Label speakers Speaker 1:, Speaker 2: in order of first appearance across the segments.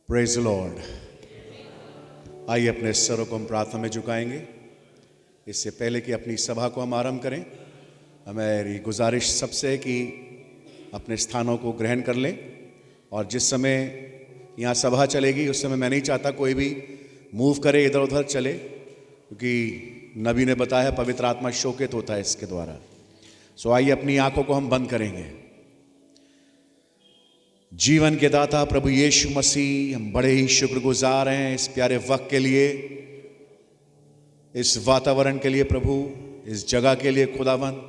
Speaker 1: Praise the Lord. आइए अपने सरों को हम प्रार्थना में झुकाएंगे। इससे पहले कि अपनी सभा को हम आरंभ करें, हमारी गुजारिश सबसे है कि अपने स्थानों को ग्रहण कर लें। और जिस समय यहाँ सभा चलेगी उस समय मैं नहीं चाहता कोई भी मूव करे, इधर उधर चले, क्योंकि नबी ने बताया पवित्र आत्मा शोकित होता है इसके द्वारा। सो आइए अपनी आंखों को हम बंद करेंगे। जीवन के दाता प्रभु यीशु मसीह, हम बड़े ही शुक्रगुजार हैं इस प्यारे वक्त के लिए, इस वातावरण के लिए प्रभु, इस जगह के लिए खुदावन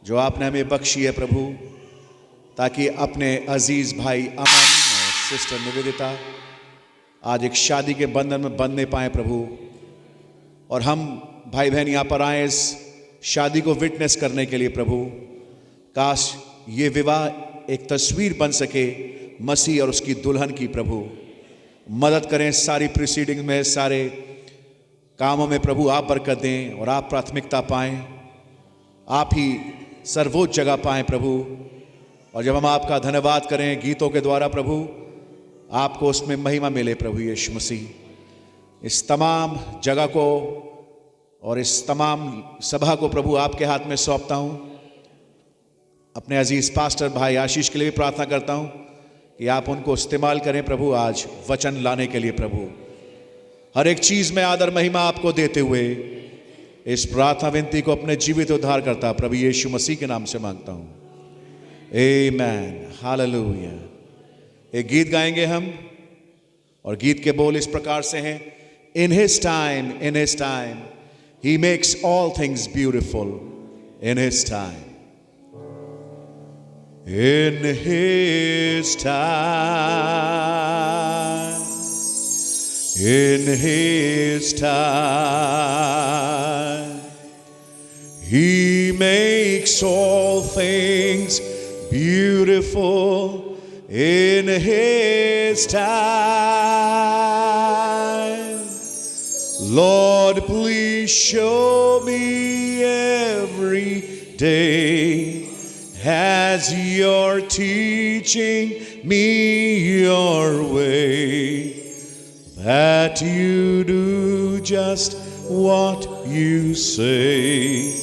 Speaker 1: जो आपने हमें बख्शी है प्रभु, ताकि अपने अजीज भाई अमन और सिस्टर निवेदिता आज एक शादी के बंधन में बंधने पाए प्रभु। और हम भाई बहन यहाँ पर आए इस शादी को विटनेस करने के लिए प्रभु। काश ये विवाह एक तस्वीर बन सके मसीह और उसकी दुल्हन की प्रभु। मदद करें सारी प्रीसीडिंग में, सारे कामों में प्रभु आप बरकत दें और आप प्राथमिकता पाएं, आप ही सर्वोच्च जगह पाएं प्रभु। और जब हम आपका धन्यवाद करें गीतों के द्वारा प्रभु, आपको उसमें महिमा मिले प्रभु यीशु मसीह। इस तमाम जगह को और इस तमाम सभा को प्रभु आपके हाथ में सौंपता हूँ। अपने अजीज पास्टर भाई आशीष के लिए भी प्रार्थना करता हूँ कि आप उनको इस्तेमाल करें प्रभु आज वचन लाने के लिए प्रभु। हर एक चीज़ में आदर महिमा आपको देते हुए इस प्रार्थना विनती को अपने जीवित उद्धार करता प्रभु यीशु मसीह के नाम से मांगता हूँ, आमेन, हालेलुया। एक गीत गाएंगे हम और गीत के बोल इस प्रकार से हैं। In his time he makes all things beautiful. In his time, in his time, in his time, he makes all things beautiful. In his time, Lord, please show me every day as you're teaching me your way, that you do just what you say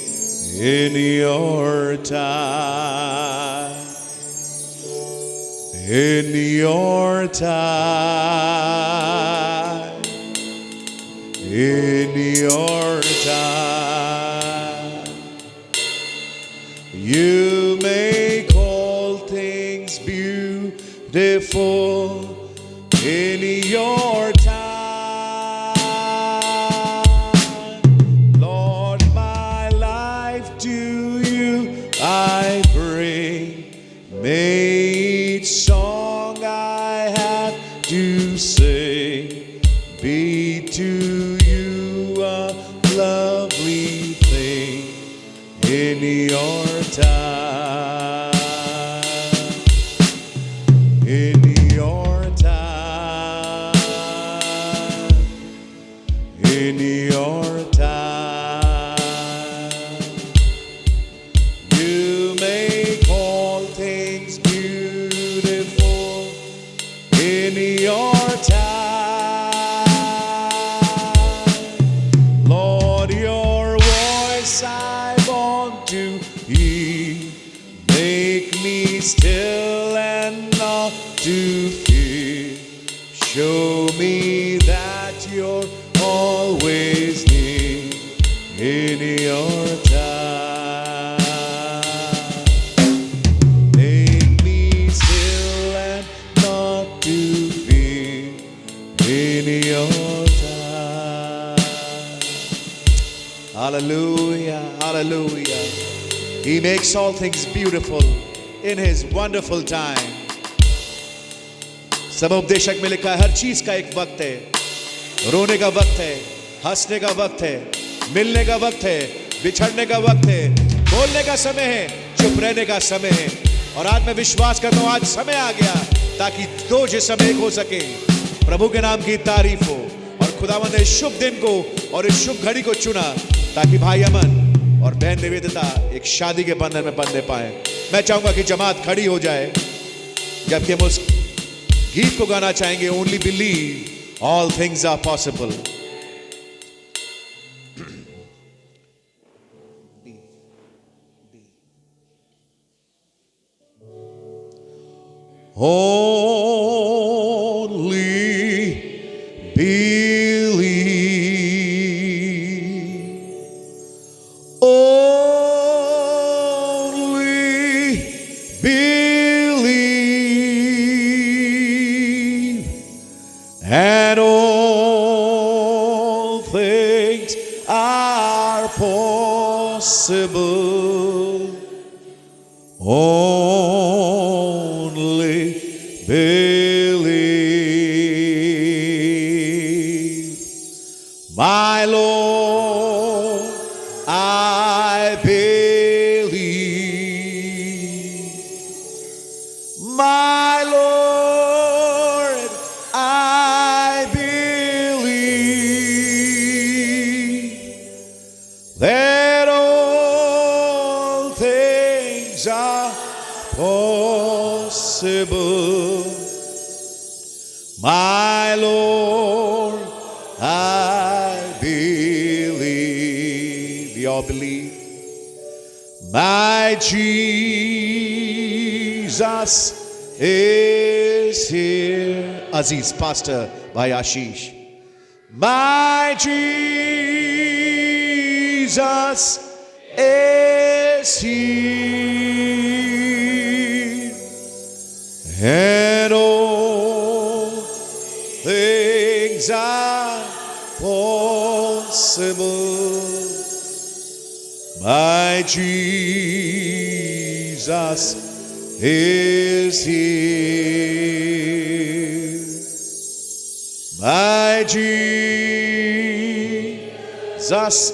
Speaker 1: in your time, in your time, in your time. You make all things beautiful in your time. Lord, my life to you I bring. May each song I have to sing be to you a lovely thing in your time, in your time, in your time. You make all things beautiful in your time. Lord, your voice I want to hear. Make me still and not to fear. Show me that you're always near in your time. Make me still and not to fear in your time. Hallelujah, hallelujah. He makes all things beautiful in his wonderful time. सब उपदेशक में लिखा है हर चीज का एक वक्त है। रोने का वक्त है, हंसने का वक्त है, मिलने का वक्त है, बिछड़ने का वक्त है, बोलने का समय है, चुप रहने का समय है। और आज मैं विश्वास करता हूं आज समय आ गया ताकि दो जिस्म एक हो सके। प्रभु के नाम की तारीफ हो। और खुदावंद ने इस शुभ दिन को और इस शुभ घड़ी को चुना ताकि भाई अमन और बहन निवेदिता एक शादी के बंधन में बंधने पाए। मैं चाहूंगा कि जमात खड़ी हो जाए जबकि हम उस गीत को गाना चाहेंगे, only believe all things are possible. Only believe. Only believe. And all things are possible. Only believe. My Lord, I believe. My Lord, I believe that all things are possible. My Lord, I believe. We all believe. My Jesus is here. Aziz Pastor by Ashish. My Jesus is here. And all things are possible. My Jesus is here. My Jesus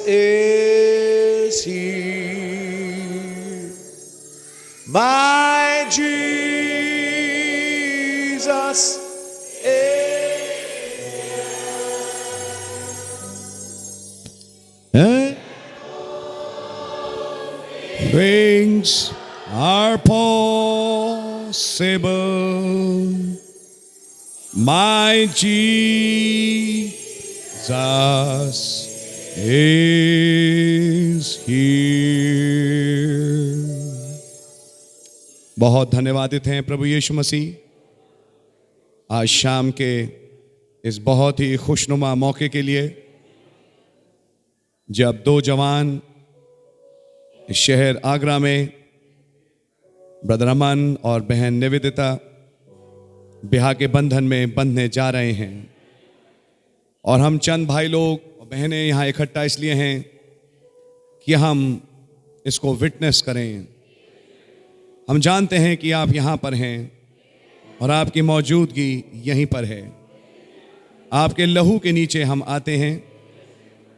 Speaker 1: is here. My Jesus
Speaker 2: Things are possible. My Jesus is here. बहुत धन्यवादित हैं प्रभु यीशु मसीह आज शाम के इस बहुत ही खुशनुमा मौके के लिए, जब दो जवान इस शहर आगरा में ब्रदर अमन और बहन निवेदिता ब्याह के बंधन में बंधने जा रहे हैं। और हम चंद भाई लोग और बहनें यहाँ इकट्ठा इसलिए हैं कि हम इसको विटनेस करें। हम जानते हैं कि आप यहाँ पर हैं और आपकी मौजूदगी यहीं पर है। आपके लहू के नीचे हम आते हैं,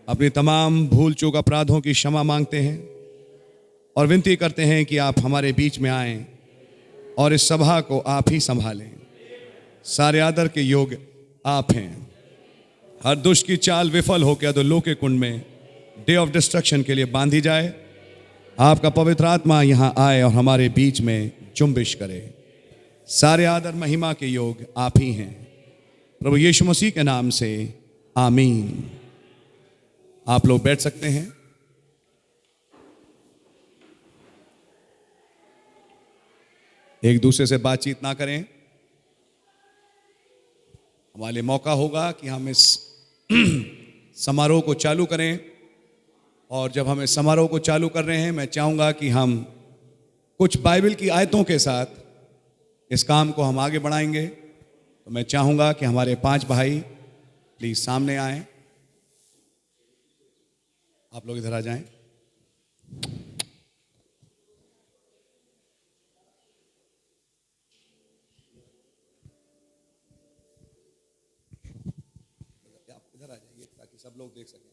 Speaker 2: अपनी तमाम भूल चूक अपराधों की क्षमा मांगते हैं और विनती करते हैं कि आप हमारे बीच में आएं और इस सभा को आप ही संभालें। सारे आदर के योग्य आप हैं। हर दुष्ट की चाल विफल होकर तो लोके कुंड में डे ऑफ डिस्ट्रक्शन के लिए बांधी जाए। आपका पवित्र आत्मा यहाँ आए और हमारे बीच में जुम्बिश करे। सारे आदर महिमा के योग्य आप ही हैं। प्रभु यीशु मसीह के नाम से आमीन। आप लोग बैठ सकते हैं। एक दूसरे से बातचीत ना करें। हमारे लिए मौका होगा कि हम इस समारोह को चालू करें। और जब हम इस समारोह को चालू कर रहे हैं, मैं चाहूँगा कि हम कुछ बाइबल की आयतों के साथ इस काम को हम आगे बढ़ाएंगे। तो मैं चाहूँगा कि हमारे 5 भाई प्लीज सामने आएं। आप लोग इधर आ जाएं। आप इधर आ जाइए ताकि सब लोग देख सकें।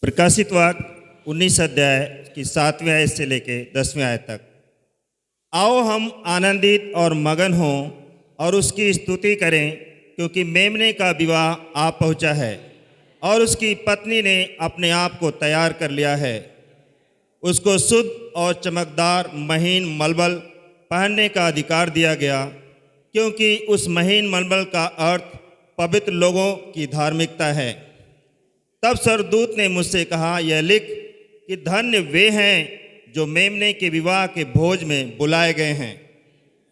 Speaker 3: प्रकाशित वाक्य 19 अध्याय की 7वें आयत से लेके 10वें आयत तक। आओ हम आनंदित और मगन हों और उसकी स्तुति करें, क्योंकि मेमने का विवाह आ पहुंचा है और उसकी पत्नी ने अपने आप को तैयार कर लिया है। उसको शुद्ध और चमकदार महीन मलमल पहनने का अधिकार दिया गया, क्योंकि उस महीन मलमल का अर्थ पवित्र लोगों की धार्मिकता है। तब स्वर्गदूत ने मुझसे कहा, यह लिख कि धन्य वे हैं जो मेमने के विवाह के भोज में बुलाए गए हैं।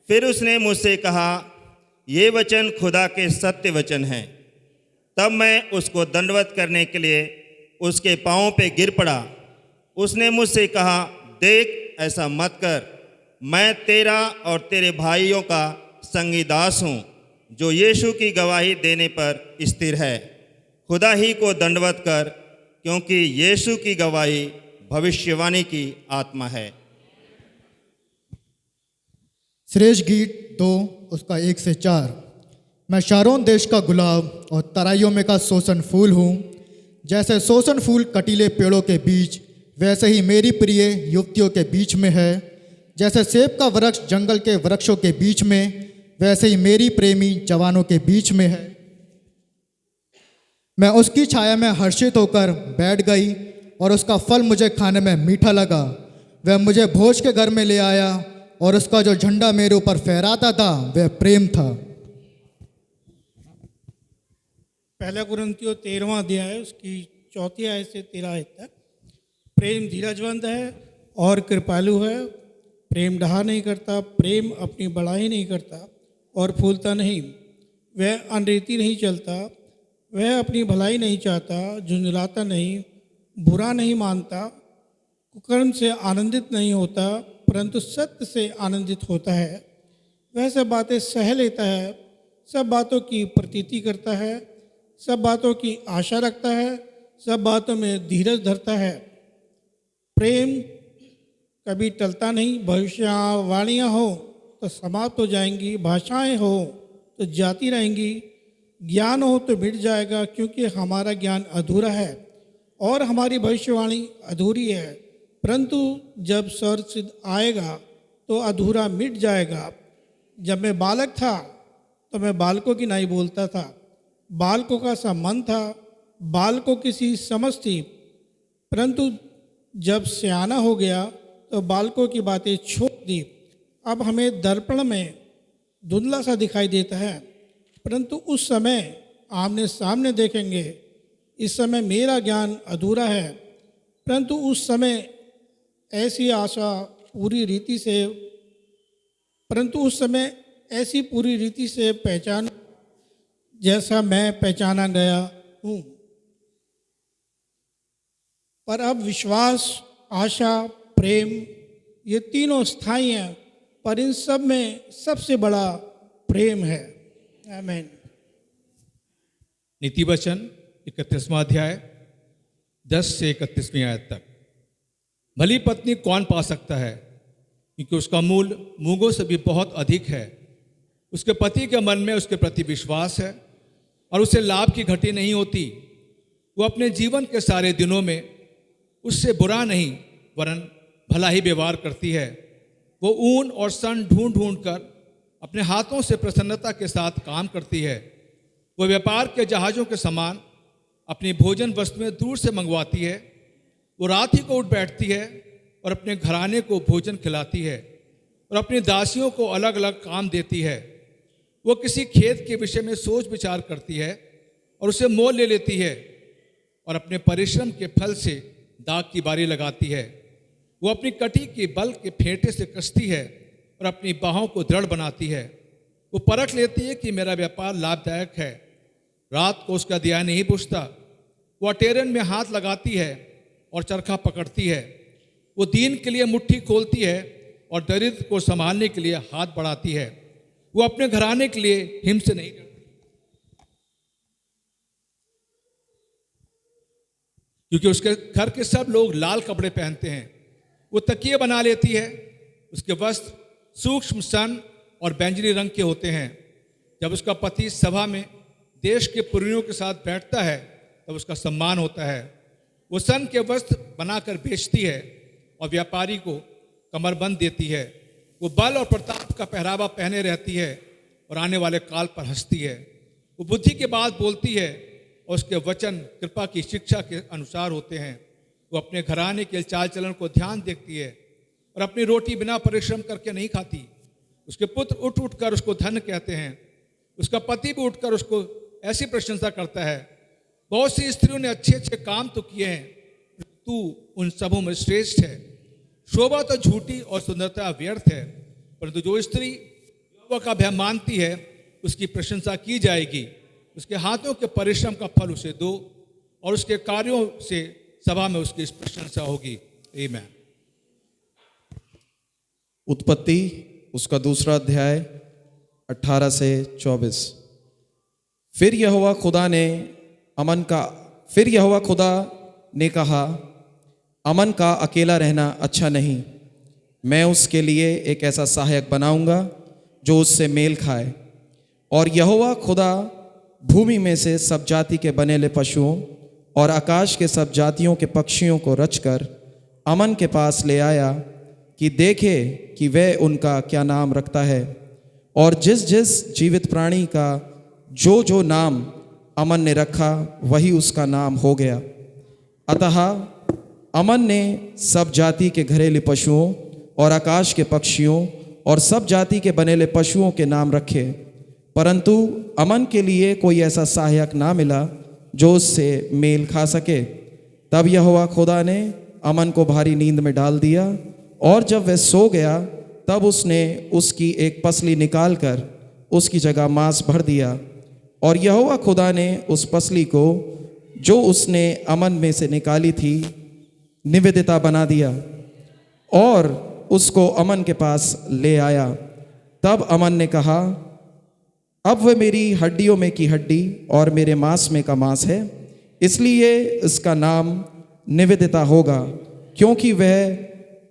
Speaker 3: फिर उसने मुझसे कहा, ये वचन खुदा के सत्य वचन हैं। तब मैं उसको दंडवत करने के लिए उसके पाँवों पे गिर पड़ा। उसने मुझसे कहा, देख, ऐसा मत कर। मैं तेरा और तेरे भाइयों का संगीदास हूँ, जो यीशु की गवाही देने पर स्थिर है। खुदा ही को दंडवत कर, क्योंकि यीशु की गवाही भविष्यवाणी की आत्मा है।
Speaker 4: श्रेष्ठ गीत 2 उसका 1 से 4। मैं शारोन देश का गुलाब और तराइयों में का सोसन फूल हूँ। जैसे सोसन फूल कटीले पेड़ों के बीच, वैसे ही मेरी प्रिय युवतियों के बीच में है। जैसे सेब का वृक्ष जंगल के वृक्षों के बीच में, वैसे ही मेरी प्रेमी जवानों के बीच में है। मैं उसकी छाया में हर्षित होकर बैठ गई और उसका फल मुझे खाने में मीठा लगा। वह मुझे भोज के घर में ले आया और उसका जो झंडा मेरे ऊपर फहराता था वह प्रेम था।
Speaker 5: पहला कुरिन्थियों 13वां अध्याय उसकी 4 आयत से 13 आयत तक। प्रेम धीरजवंत है और कृपालु है। प्रेम डहा नहीं करता, प्रेम अपनी बड़ाई नहीं करता और फूलता नहीं। वह अनरीति नहीं चलता, वह अपनी भलाई नहीं चाहता, झुंझलाता नहीं, बुरा नहीं मानता, कुकर्म से आनंदित नहीं होता, परंतु सत्य से आनंदित होता है। वह सब बातें सह लेता है, सब बातों की प्रतीति करता है, सब बातों की आशा रखता है, सब बातों में धीरज धरता है। प्रेम कभी टलता नहीं। भविष्यवाणियाँ हो तो समाप्त हो जाएंगी, भाषाएं हो तो जाती रहेंगी, ज्ञान हो तो मिट जाएगा, क्योंकि हमारा ज्ञान अधूरा है और हमारी भविष्यवाणी अधूरी है। परंतु जब स्वर्ग सिद्ध आएगा तो अधूरा मिट जाएगा। जब मैं बालक था तो मैं बालकों की नहीं बोलता था, बालकों का सा मन था, बालकों की सी समझ थी। परंतु जब सियाना हो गया तो बालकों की बातें छोड़ दी। अब हमें दर्पण में धुंधला सा दिखाई देता है, परंतु उस समय आमने सामने देखेंगे। इस समय मेरा ज्ञान अधूरा है, परंतु उस समय ऐसी आशा पूरी रीति से ऐसी पूरी रीति से पहचान जैसा मैं पहचाना गया हूँ। पर अब विश्वास, आशा, प्रेम, ये तीनों स्थायी हैं, पर इन सब में सबसे बड़ा प्रेम है। आमीन।
Speaker 6: नीति वचन 31वां अध्याय 10 से 31वीं आयत तक। भली पत्नी कौन पा सकता है, क्योंकि उसका मूल मूंगों से भी बहुत अधिक है। उसके पति के मन में उसके प्रति विश्वास है और उसे लाभ की घटी नहीं होती। वो अपने जीवन के सारे दिनों में उससे बुरा नहीं वरन भला ही व्यवहार करती है। वो ऊन और सन ढूंढ ढूंढ कर अपने हाथों से प्रसन्नता के साथ काम करती है। वो व्यापार के जहाज़ों के समान अपनी भोजन वस्तुएं दूर से मंगवाती है। वो रात ही को उठ बैठती है और अपने घराने को भोजन खिलाती है और अपनी दासियों को अलग अलग काम देती है। वो किसी खेत के विषय में सोच विचार करती है और उसे मोल ले लेती है और अपने परिश्रम के फल से दाग की बारी लगाती है। वो अपनी कटी के बल के फेंटे से कसती है और अपनी बाहों को दृढ़ बनाती है। वो परख लेती है कि मेरा व्यापार लाभदायक है। रात को उसका दिया नहीं बुझता। वो अटेरन में हाथ लगाती है और चरखा पकड़ती है। वो दीन के लिए मुट्ठी खोलती है और दरिद्र को संभालने के लिए हाथ बढ़ाती है। वो अपने घराने के लिए हिम्स नहीं करती, क्योंकि उसके घर के सब लोग लाल कपड़े पहनते हैं। वो तकिए बना लेती है। उसके वस्त्र सूक्ष्म सन और बैंगनी रंग के होते हैं। जब उसका पति सभा में देश के पुरनियों के साथ बैठता है तब उसका सम्मान होता है। वो सन के वस्त्र बनाकर बेचती है और व्यापारी को कमरबंद देती है। वो बल और प्रताप का पहरावा पहने रहती है और आने वाले काल पर हंसती है। वो बुद्धि की बात बोलती है और उसके वचन कृपा की शिक्षा के अनुसार होते हैं। वो अपने घराने के चाल चलन को ध्यान देखती है और अपनी रोटी बिना परिश्रम करके नहीं खाती। उसके पुत्र उठ उठ कर उसको धन्य कहते हैं। उसका पति भी उठकर उसको ऐसी प्रशंसा करता है। बहुत सी स्त्रियों ने अच्छे अच्छे काम तो किए हैं, तू उन सबों में श्रेष्ठ है। शोभा तो झूठी और सुंदरता व्यर्थ है, परंतु जो स्त्री यहोवा का भय मानती है उसकी प्रशंसा की जाएगी। उसके हाथों के परिश्रम का फल उसे दो और उसके कार्यों से सभा में उसकी प्रशंसा होगी। आमीन।
Speaker 7: उत्पत्ति उसका 2 अध्याय 18 से 24। फिर यहोवा खुदा ने कहा, अमन का अकेला रहना अच्छा नहीं। मैं उसके लिए एक ऐसा सहायक बनाऊंगा जो उससे मेल खाए। और यहोवा खुदा भूमि में से सब जाति के बनेले पशुओं और आकाश के सब जातियों के पक्षियों को रचकर अमन के पास ले आया कि देखे कि वह उनका क्या नाम रखता है। और जिस जिस जीवित प्राणी का जो जो नाम अमन ने रखा वही उसका नाम हो गया। अतः अमन ने सब जाति के घरेलू पशुओं और आकाश के पक्षियों और सब जाति के बनेले पशुओं के नाम रखे, परंतु अमन के लिए कोई ऐसा सहायक ना मिला जो उससे मेल खा सके। तब यहोवा खुदा ने अमन को भारी नींद में डाल दिया, और जब वह सो गया तब उसने उसकी एक पसली निकालकर उसकी जगह मांस भर दिया। और यहोवा खुदा ने उस पसली को जो उसने अमन में से निकाली थी निवेदिता बना दिया और उसको अमन के पास ले आया। तब अमन ने कहा, अब वह मेरी हड्डियों में की हड्डी और मेरे मांस में का मांस है, इसलिए इसका नाम निवेदिता होगा, क्योंकि वह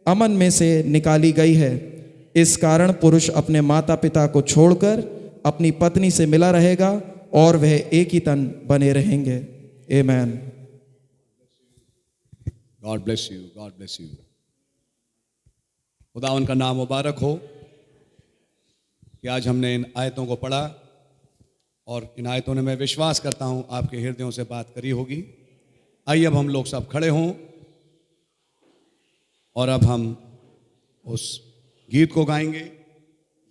Speaker 7: अमन में से निकाली गई है। इस कारण पुरुष अपने माता पिता को छोड़कर अपनी पत्नी से मिला रहेगा और वह एक ही तन बने रहेंगे। आमीन।
Speaker 2: God bless you, God bless you. खुदावन का नाम मुबारक हो कि आज हमने इन आयतों को पढ़ा और इन आयतों ने, मैं विश्वास करता हूं, आपके हृदयों से बात करी होगी। आइए अब हम लोग सब खड़े हों और अब हम उस गीत को गाएंगे,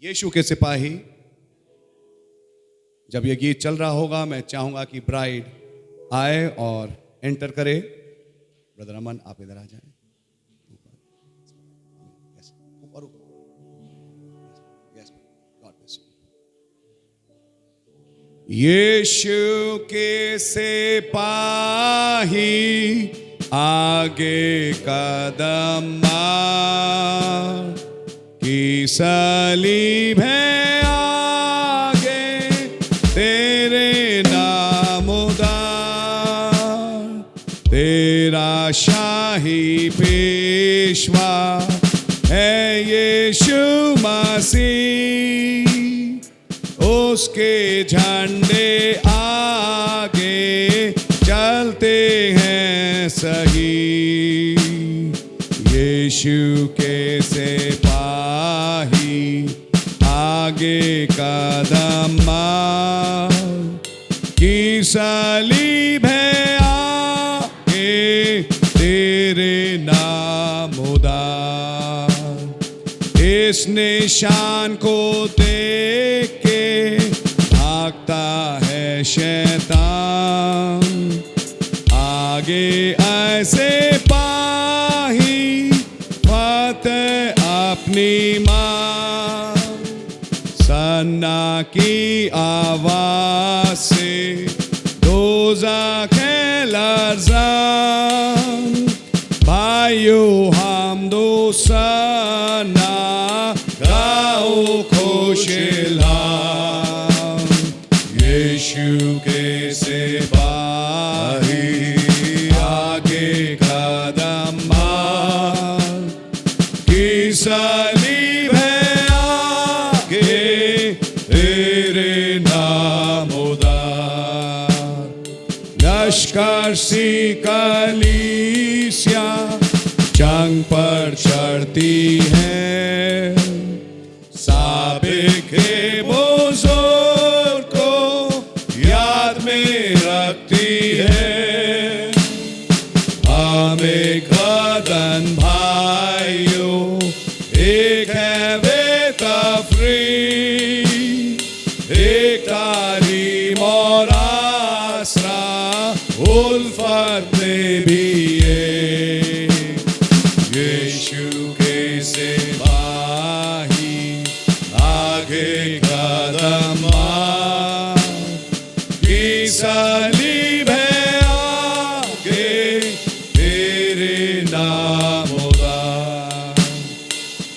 Speaker 2: यीशु के सिपाही। जब ये गीत चल रहा होगा मैं चाहूंगा कि ब्राइड आए और एंटर करे। ब्रदर अमन, आप इधर आ जाएं। ऊपर यीशु के सिपाही आगे कदम की सलीब है आगे तेरे नाम उदार, तेरा शाही पेशवा है यीशु मसीह। उसके झंडे आगे चलते हैं सही, यीशु के सिपाही आगे कदम की सलीब है आगे तेरे नाम उदार। इस निशान को देख के भागता है शैतान, आगे ऐसे पाही फतेह अपनी मां। सन्ना की आवाज से दोज़ख लर्ज़ान, भाइयों हम दो सना गाओ खुशहाल। यीशु के सिपाही आगे कदम की सलीब है आगे तेरे नाम उदार। लश्कर सी कलीसिया जंग पर चढ़ती है, साबिक़ बुज़ुर्ग को याद में रखती हम एक बंधन भाइयों, एक है वेता फ्री, एक तारीम और आसरा उल्फत में भी है। यीशु के सिपाही आगे कदम की सलीब है आगे तेरे नाम होगा।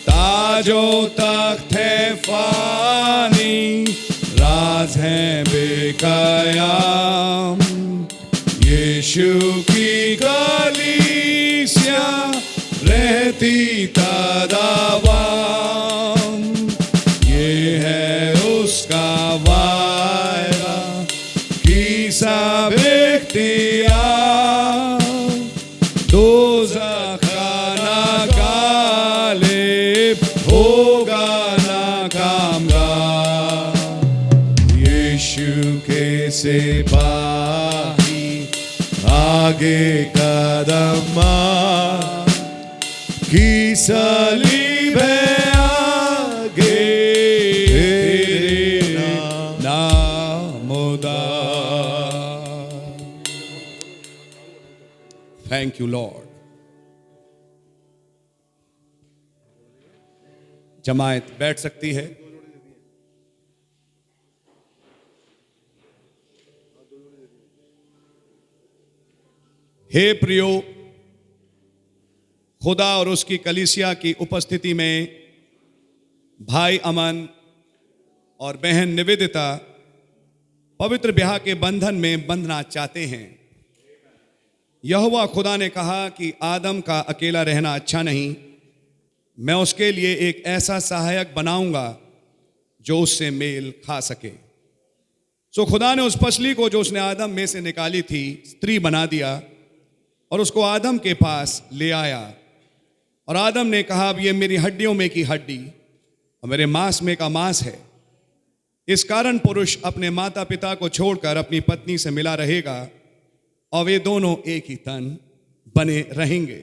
Speaker 2: ताजो तख्त है फानी, राज है बेकयाम। यीशु की कलीसिया रहती तदावाम। ये है उसका वायदा कि सब इख्तियार दोज़ख का ना गालिब होगा ना कामगार। यीशु के सिपाही आगे कदम की सलीब है आगे तेरे नामोदार। Thank you Lord. जमायत बैठ सकती है। हे प्रियो, खुदा और उसकी कलीसिया की उपस्थिति में भाई अमन और बहन निवेदिता पवित्र ब्याह के बंधन में बंधना चाहते हैं। यहोवा खुदा ने कहा कि आदम का अकेला रहना अच्छा नहीं, मैं उसके लिए एक ऐसा सहायक बनाऊंगा जो उससे मेल खा सके। सो खुदा ने उस पसली को जो उसने आदम में से निकाली थी स्त्री बना दिया और उसको आदम के पास ले आया। और आदम ने कहा, अब ये मेरी हड्डियों में की हड्डी और मेरे मांस में का मांस है। इस कारण पुरुष अपने माता पिता को छोड़कर अपनी पत्नी से मिला रहेगा और वे दोनों एक ही तन बने रहेंगे।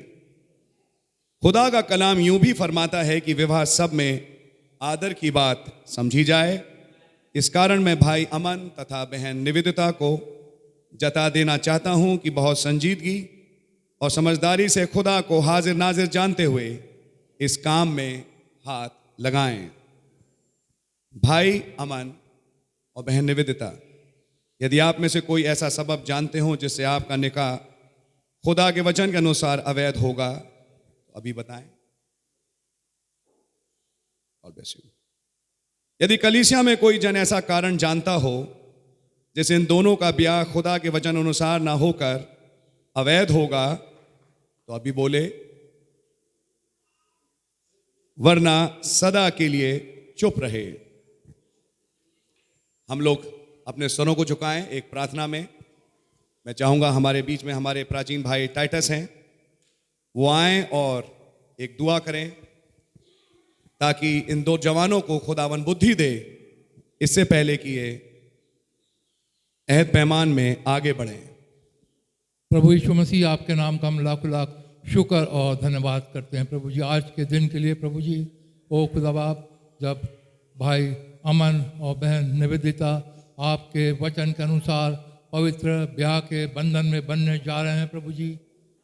Speaker 2: खुदा का कलाम यूं भी फरमाता है कि विवाह सब में आदर की बात समझी जाए। इस कारण मैं भाई अमन तथा बहन निवेदिता को जता देना चाहता हूं कि बहुत संजीदगी और समझदारी से खुदा को हाजिर नाजिर जानते हुए इस काम में हाथ लगाएं। भाई अमन और बहन निवेदिता, यदि आप में से कोई ऐसा सबब जानते हो जिससे आपका निकाह खुदा के वचन के अनुसार अवैध होगा तो अभी बताएं। और ब्लेस यू। यदि कलीसिया में कोई जन ऐसा कारण जानता हो जिससे इन दोनों का ब्याह खुदा के वचन अनुसार ना होकर अवैध होगा तो अभी बोले, वरना सदा के लिए चुप रहे। हम लोग अपने स्वरों को झुकाएं एक प्रार्थना में। मैं चाहूंगा हमारे बीच में हमारे प्राचीन भाई टाइटस हैं, वो आएं और एक दुआ करें ताकि इन दो जवानों को खुदावन बुद्धि दे इससे पहले कि ये अहद पैमान में आगे बढ़ें।
Speaker 8: प्रभु यीशु मसीह, आपके नाम का हम लाख लाख शुक्र और धन्यवाद करते हैं प्रभु जी आज के दिन के लिए। प्रभु जी, ओ खुदा बाप, जब भाई अमन और बहन निवेदिता आपके वचन के अनुसार पवित्र ब्याह के बंधन में बनने जा रहे हैं प्रभु जी,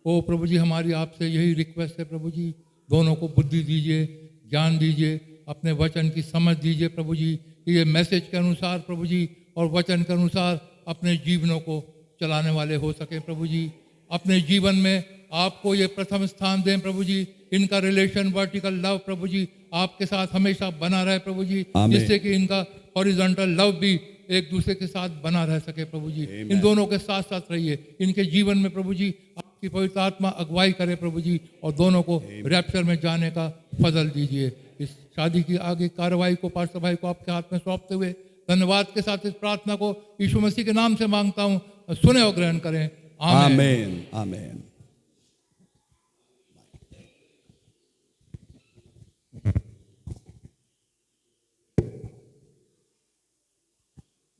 Speaker 8: ओ प्रभु जी, हमारी आपसे यही रिक्वेस्ट है प्रभु जी, दोनों को बुद्धि दीजिए, ज्ञान दीजिए, अपने वचन की समझ दीजिए प्रभु जी, कि ये मैसेज के अनुसार प्रभु जी और वचन के अनुसार अपने जीवनों को चलाने वाले हो सके प्रभु जी। अपने जीवन में आपको ये प्रथम स्थान दें प्रभु जी। इनका रिलेशन वर्टिकल लव प्रभु जी आपके साथ हमेशा बना रहे प्रभु जी, जिससे कि इनका हॉरिजॉन्टल लव भी एक दूसरे के साथ बना रह सके प्रभु जी। इन दोनों के साथ साथ रहिए, इनके जीवन में प्रभु जी आपकी पवित्र आत्मा अगुवाई करे प्रभु जी, और दोनों को रैप्चर में जाने का फजल दीजिए। इस शादी की आगे कार्रवाई को पास्टर भाई को आपके हाथ में सौंपते हुए धन्यवाद के साथ इस प्रार्थना को यीशु मसीह के नाम से मांगता हूँ, सुने और ग्रहण करें। आमीन
Speaker 2: आमीन।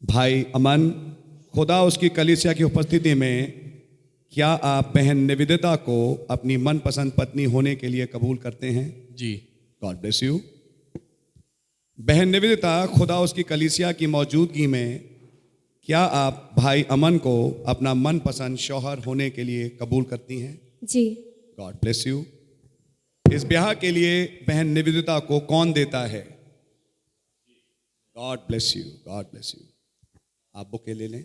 Speaker 2: भाई अमन, खुदा उसकी कलीसिया की उपस्थिति में क्या आप बहन निवेदिता को अपनी मनपसंद पत्नी होने के लिए कबूल करते हैं?
Speaker 9: जी।
Speaker 2: God bless you. बहन निवेदिता, खुदा उसकी कलीसिया की मौजूदगी में क्या आप भाई अमन को अपना मनपसंद शौहर होने के लिए कबूल करती हैं?
Speaker 10: जी।
Speaker 2: God bless you. इस ब्याह के लिए बहन निवेदिता को कौन देता है? God bless you, God bless you. आप बुके ले लें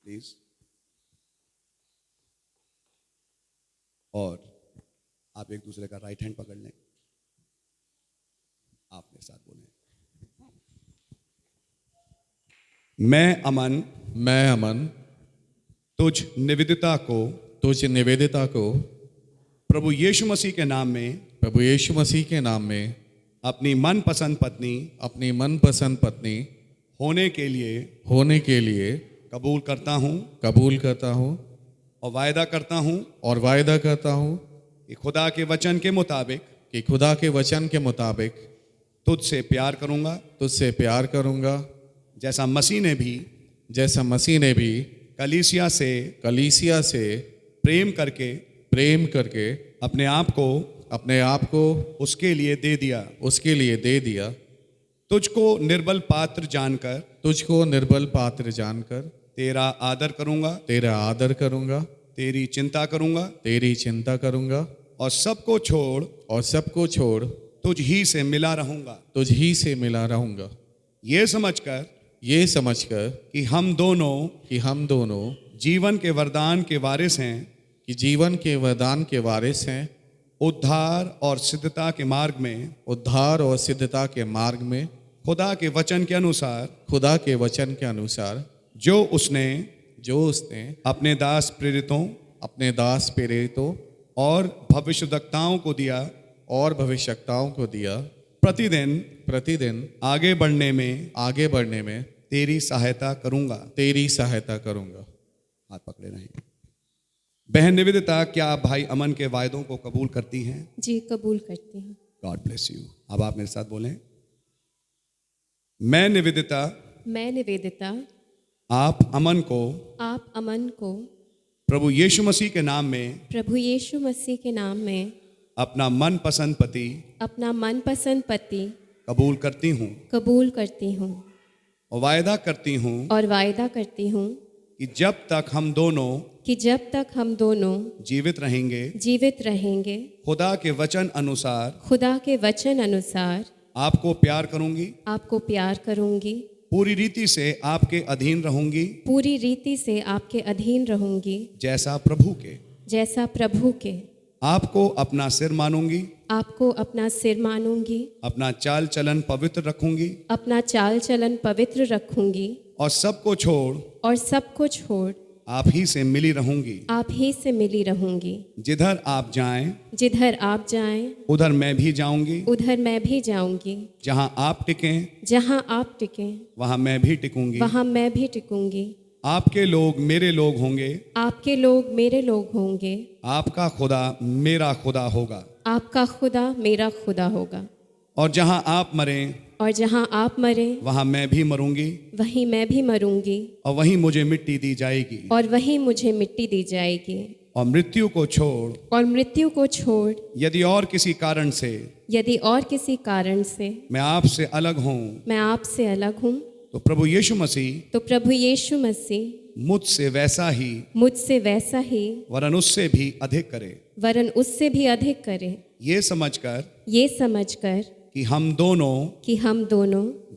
Speaker 2: प्लीज, और आप एक दूसरे का राइट हैंड पकड़ लें। आप मेरे साथ बोलें। मैं अमन तुझ निवेदिता को प्रभु यीशु मसीह के नाम में अपनी मनपसंद पत्नी होने के लिए कबूल करता हूँ और वायदा करता हूँ कि खुदा के वचन के मुताबिक तुझसे प्यार करूँगा जैसा मसीह ने भी कलीसिया से प्रेम करके अपने आप को उसके लिए दे दिया। तुझको निर्बल पात्र जानकर तेरा आदर करूँगा, तेरी चिंता करूँगा और सबको छोड़ तुझ ही से मिला रहूँगा। ये समझकर कि हम दोनों जीवन के वरदान के वारिस हैं, उद्धार और सिद्धता के मार्ग में खुदा के वचन के अनुसार जो उसने अपने दास प्रेरितों और भविष्यद्वक्ताओं को दिया प्रतिदिन आगे बढ़ने में तेरी सहायता करूंगा। हाथ पकड़े रहें। बहन निवेदिता, क्या आप भाई अमन के वायदों को कबूल करती हैं?
Speaker 10: जी, कबूल करती हूँ।
Speaker 2: God bless you. अब आप मेरे साथ बोलें। मैं निवेदिता आप अमन को प्रभु यीशु मसीह के नाम में अपना मनपसंद पति कबूल करती हूँ और वायदा करती हूँ कि जब तक हम दोनों जीवित रहेंगे खुदा के वचन अनुसार आपको प्यार करूंगी, पूरी रीति से आपके अधीन रहूंगी जैसा प्रभु के आपको अपना सिर मानूंगी, अपना चाल चलन पवित्र रखूंगी और सबको छोड़ आप ही से मिली रहूंगी। जिधर आप जाएं उधर मैं भी जाऊंगी। जहां आप टिकें वहां मैं भी टिकूंगी। आपके लोग मेरे लोग होंगे। आपका खुदा मेरा खुदा होगा। और जहां आप मरें वहां मैं भी मरूंगी और वहीं मुझे मिट्टी दी जाएगी। और मृत्यु को छोड़ यदि और किसी कारण से मैं आपसे अलग हूं तो प्रभु यीशु मसीह मुझसे वैसा ही वरन उससे भी अधिक करे। ये समझकर कि हम दोनों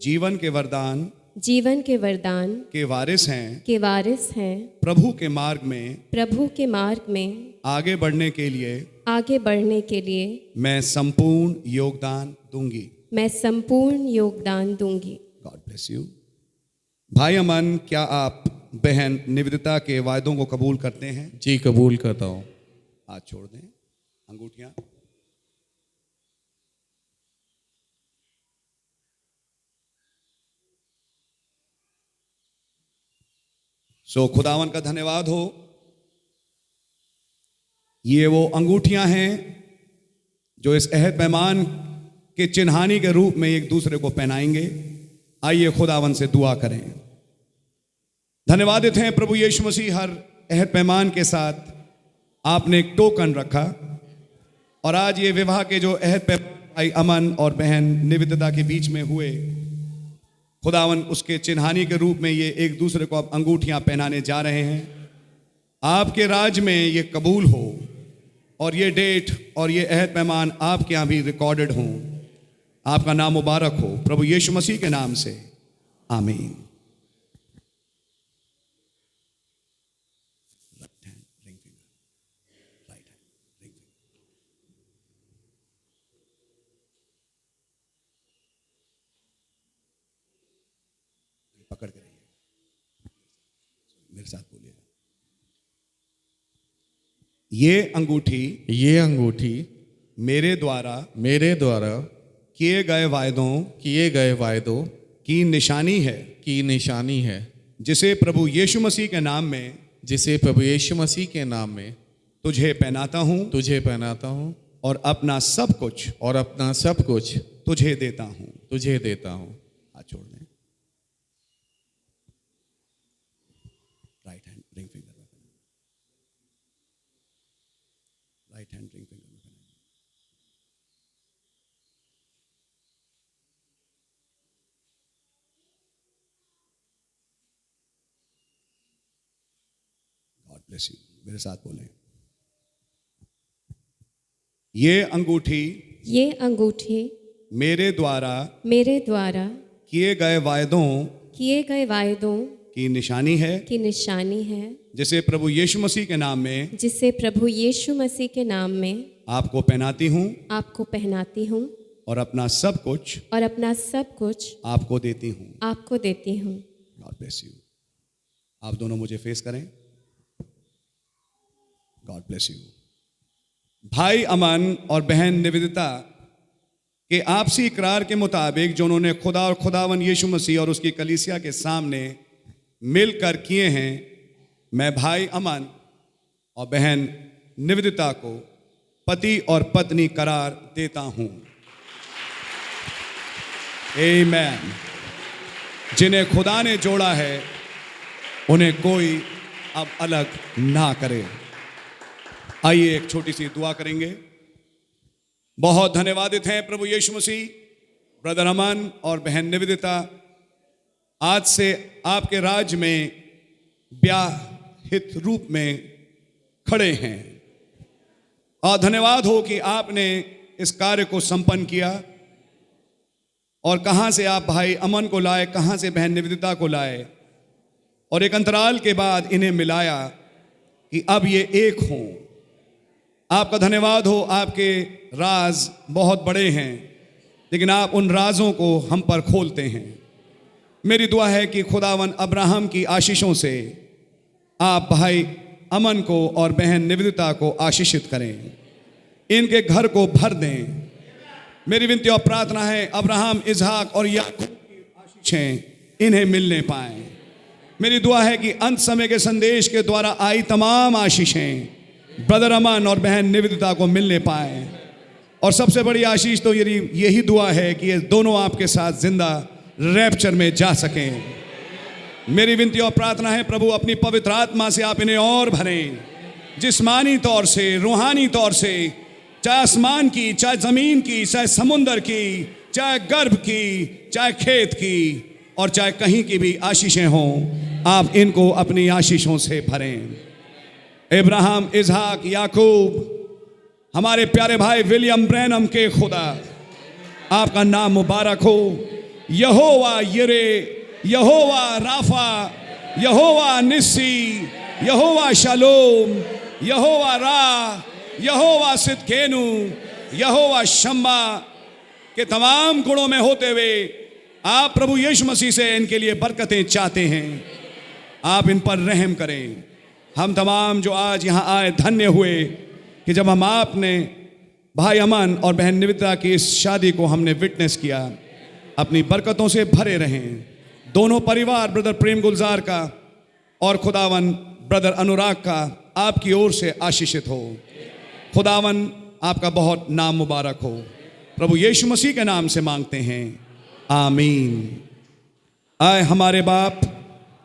Speaker 2: जीवन के वरदान के वारिस हैं। प्रभु के मार्ग में आगे बढ़ने के लिए मैं संपूर्ण योगदान दूंगी। God bless you. भाई अमन, क्या आप बहन निवेदिता के वायदों को कबूल करते हैं?
Speaker 9: जी, कबूल करता हूँ।
Speaker 2: हाथ छोड़ दें, अंगूठियां। खुदावन का धन्यवाद हो। ये वो अंगूठियां हैं जो इस अहद पैमान के चिन्हानी के रूप में एक दूसरे को पहनाएंगे। आइए खुदावन से दुआ करें। धन्यवादित हैं प्रभु यीशु मसीह, हर अहद पैमान के साथ आपने एक टोकन रखा और आज ये विवाह के जो अहद पैमान भाई अमन और बहन निवेदिता के बीच में हुए, खुदावन उसके चिन्हानी के रूप में ये एक दूसरे को अब अंगूठियां पहनाने जा रहे हैं। आपके राज में ये कबूल हो और ये डेट और ये अहद पैमान आपके यहाँ भी रिकॉर्डेड हों। आपका नाम मुबारक हो प्रभु यीशु मसीह के नाम से, आमीन। पकड़ के रहिए, मेरे साथ बोलिएगा। ये अंगूठी मेरे द्वारा किए गए वायदों की निशानी है, जिसे प्रभु यीशु मसीह के नाम में तुझे पहनाता हूँ और अपना सब कुछ तुझे देता हूँ। हाथ छोड़ दें। राइट हैंड रिंग फिंगर में पहनाएं। राइट हैंड रिंग फिंगर में पहनाएं। God bless you. मेरे साथ बोलें। ये अंगूठी मेरे द्वारा किए गए वायदों की निशानी है, जिसे प्रभु यीशु मसीह के नाम में आपको पहनाती हूँ और अपना सब कुछ आपको देती हूँ। God bless you. आप दोनों मुझे फेस करें। God bless you. भाई अमन और बहन निवेदिता के आपसी इकरार के मुताबिक जो उन्होंने खुदा और खुदावन यीशु मसीह और उसकी कलीसिया के सामने मिलकर किए हैं, मैं भाई अमन और बहन निवेदिता को पति और पत्नी करार देता हूं। आमीन। जिन्हें खुदा ने जोड़ा है उन्हें कोई अब अलग ना करे। आइए एक छोटी सी दुआ करेंगे। बहुत धन्यवादित हैं प्रभु यीशु मसीह, ब्रदर अमन और बहन निवेदिता आज से आपके राज में ब्याहित रूप में खड़े हैं। और धन्यवाद हो कि आपने इस कार्य को संपन्न किया और कहां से आप भाई अमन को लाए, कहां से बहन निवेदिता को लाए और एक अंतराल के बाद इन्हें मिलाया कि अब ये एक हों। आपका धन्यवाद हो। आपके राज बहुत बड़े हैं, लेकिन आप उन राजों को हम पर खोलते हैं। मेरी दुआ है कि खुदावन अब्राहम की आशीषों से आप भाई अमन को और बहन निवेदिता को आशीषित करें, इनके घर को भर दें। मेरी विनती और प्रार्थना है अब्राहम, इसहाक और याकूब की आशीषें इन्हें मिलने पाएं। मेरी दुआ है कि अंत समय के संदेश के द्वारा आई तमाम आशीषें ब्रदर अमन और बहन निवेदिता को मिलने पाए। और सबसे बड़ी आशीष तो यही दुआ है कि ये दोनों आपके साथ जिंदा रैप्चर में जा सकें। मेरी विनती और प्रार्थना है प्रभु, अपनी पवित्र आत्मा से आप इन्हें और भरें, जिस्मानी तौर से, रूहानी तौर से, चाहे आसमान की, चाहे ज़मीन की, चाहे समुंदर की, चाहे गर्भ की, चाहे खेत की और चाहे कहीं की भी आशीषें हों, आप इनको अपनी आशीषों से भरें। इब्राहिम, इसहाक, याकूब, हमारे प्यारे भाई विलियम ब्रैनम के खुदा, आपका नाम मुबारक हो। यहोवा यिरे, यहोवा राफा, यहोवा निस्सी, यहोवा शालोम, यहोवा रा, यहोवा सिदकेनु, यहोवा शम्मा के तमाम गुणों में होते हुए आप प्रभु यीशु मसीह से इनके लिए बरकतें चाहते हैं। आप इन पर रहम करें। हम तमाम जो आज यहाँ आए धन्य हुए कि जब हम आपने भाई अमन और बहन निवेदिता की इस शादी को हमने विटनेस किया। अपनी बरकतों से भरे रहें। दोनों परिवार ब्रदर प्रेम गुलजार का और खुदावन ब्रदर अनुराग का आपकी ओर से आशीषित हो। खुदावन आपका बहुत नाम मुबारक हो। प्रभु यीशु मसीह के नाम से मांगते हैं, आमीन। आए हमारे बाप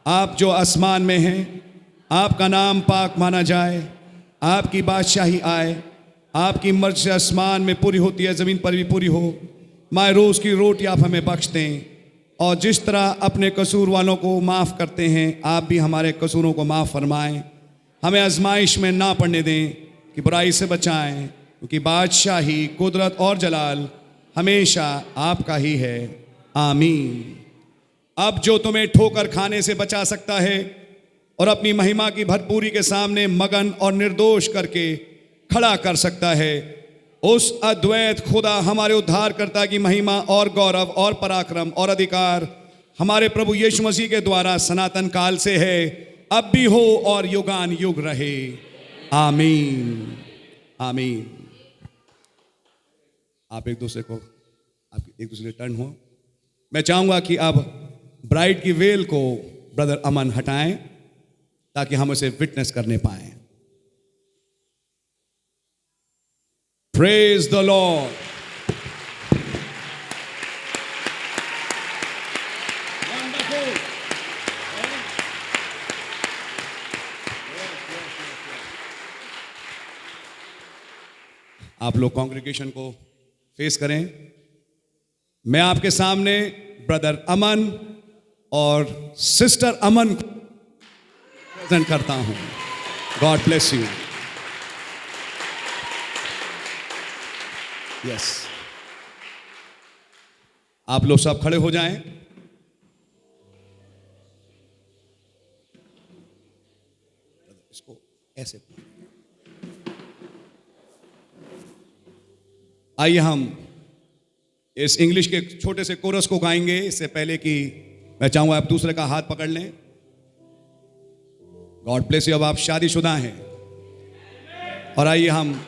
Speaker 2: आप जो आसमान में हैं, आपका नाम पाक माना जाए, आपकी बादशाही आए, आपकी मर्जी आसमान में पूरी होती है, ज़मीन पर भी पूरी हो। माए रोज़ की रोटी आप हमें बख्श दें, और जिस तरह अपने कसूर वालों को माफ़ करते हैं, आप भी हमारे कसूरों को माफ़ फरमाएं। हमें आजमाइश में ना पड़ने दें कि बुराई से बचाएं, क्योंकि बादशाही, कुदरत और जलाल हमेशा आपका ही है। आमीन। अब जो तुम्हें ठोकर खाने से बचा सकता है और अपनी महिमा की भरपूरी के सामने मगन और निर्दोष करके खड़ा कर सकता है, उस अद्वैत खुदा हमारे उद्धारकर्ता की महिमा और गौरव और पराक्रम और अधिकार हमारे प्रभु यीशु मसीह के द्वारा सनातन काल से है, अब भी हो और युगान युग रहे। आमीन आमीन। आप एक दूसरे टर्न हो। मैं चाहूंगा कि अब ब्राइड की वेल को ब्रदर अमन हटाएं ताकि हम उसे विटनेस करने पाएं। Praise the Lord. आप लोग कांग्रेगेशन को फेस करें। मैं आपके सामने ब्रदर अमन और सिस्टर अमन को प्रेजेंट करता हूं। God bless you. यस, आप लोग सब खड़े हो जाएं। इसको ऐसे आइए हम इस इंग्लिश के छोटे से कोरस को गाएंगे। इससे पहले कि मैं चाहूंगा आप दूसरे का हाथ पकड़ लें। God bless you. अब आप शादीशुदा हैं और आइए हम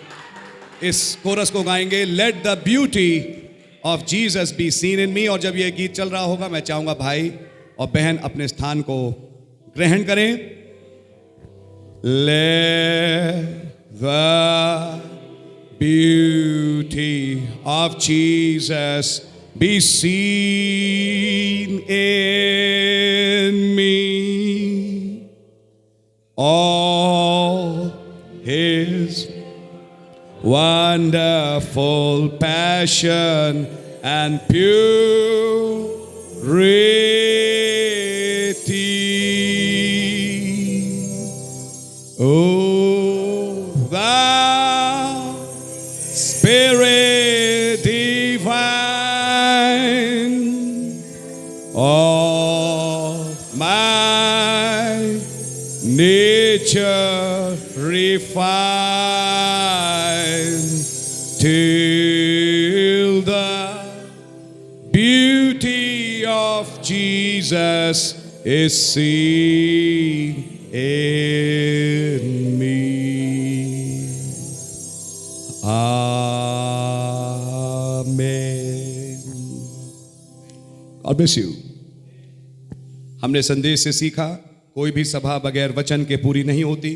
Speaker 2: इस कोरस को गाएंगे। Let the beauty of Jesus be seen in me. और जब यह गीत चल रहा होगा, मैं चाहूंगा भाई और बहन अपने स्थान को ग्रहण करें। Let the beauty of Jesus be seen in me. All his wonderful passion and purity. Oh, thou Spirit divine, all my nature refine, till the beauty of Jesus is seen in me. God bless you. हमने संदेश से सीखा, कोई भी सभा बगैर वचन के पूरी नहीं होती।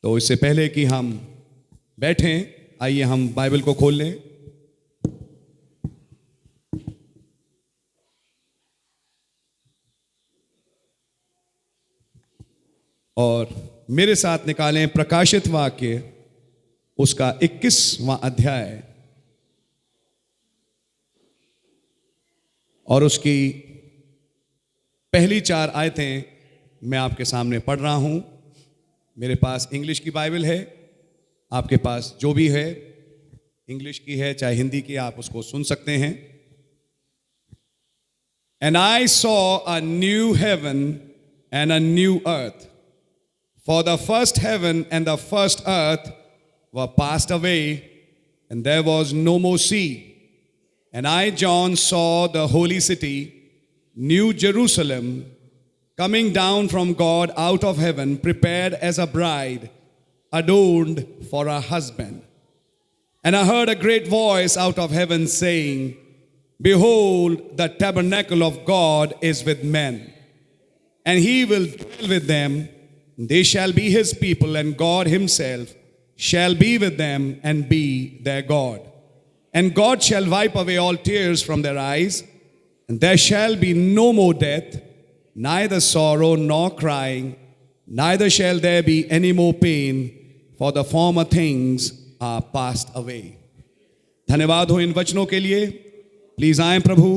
Speaker 2: तो इससे पहले कि हम बैठें, आइए हम बाइबल को खोल लें। और मेरे साथ निकालें प्रकाशित वाक्य उसका 21वां अध्याय और उसकी पहली 4 आयतें मैं आपके सामने पढ़ रहा हूं। मेरे पास इंग्लिश की बाइबल है, आपके पास जो भी है, इंग्लिश की है चाहे हिंदी की, आप उसको सुन सकते हैं। And I saw a new heaven and a new earth, for the first heaven and the first earth were passed away, and there was no more sea. And I, John, saw the holy city, New Jerusalem, coming down from God out of heaven, prepared as a bride, adorned for her husband. And I heard a great voice out of heaven saying, Behold, the tabernacle of God is with men, and he will dwell with them. They shall be his people, and God himself shall be with them and be their God. And God shall wipe away all tears from their eyes, And there shall be no more death, neither sorrow nor crying, neither shall there be any more pain, for the former things are passed away. धन्यवाद हो इन वचनों के लिए। Please आए प्रभु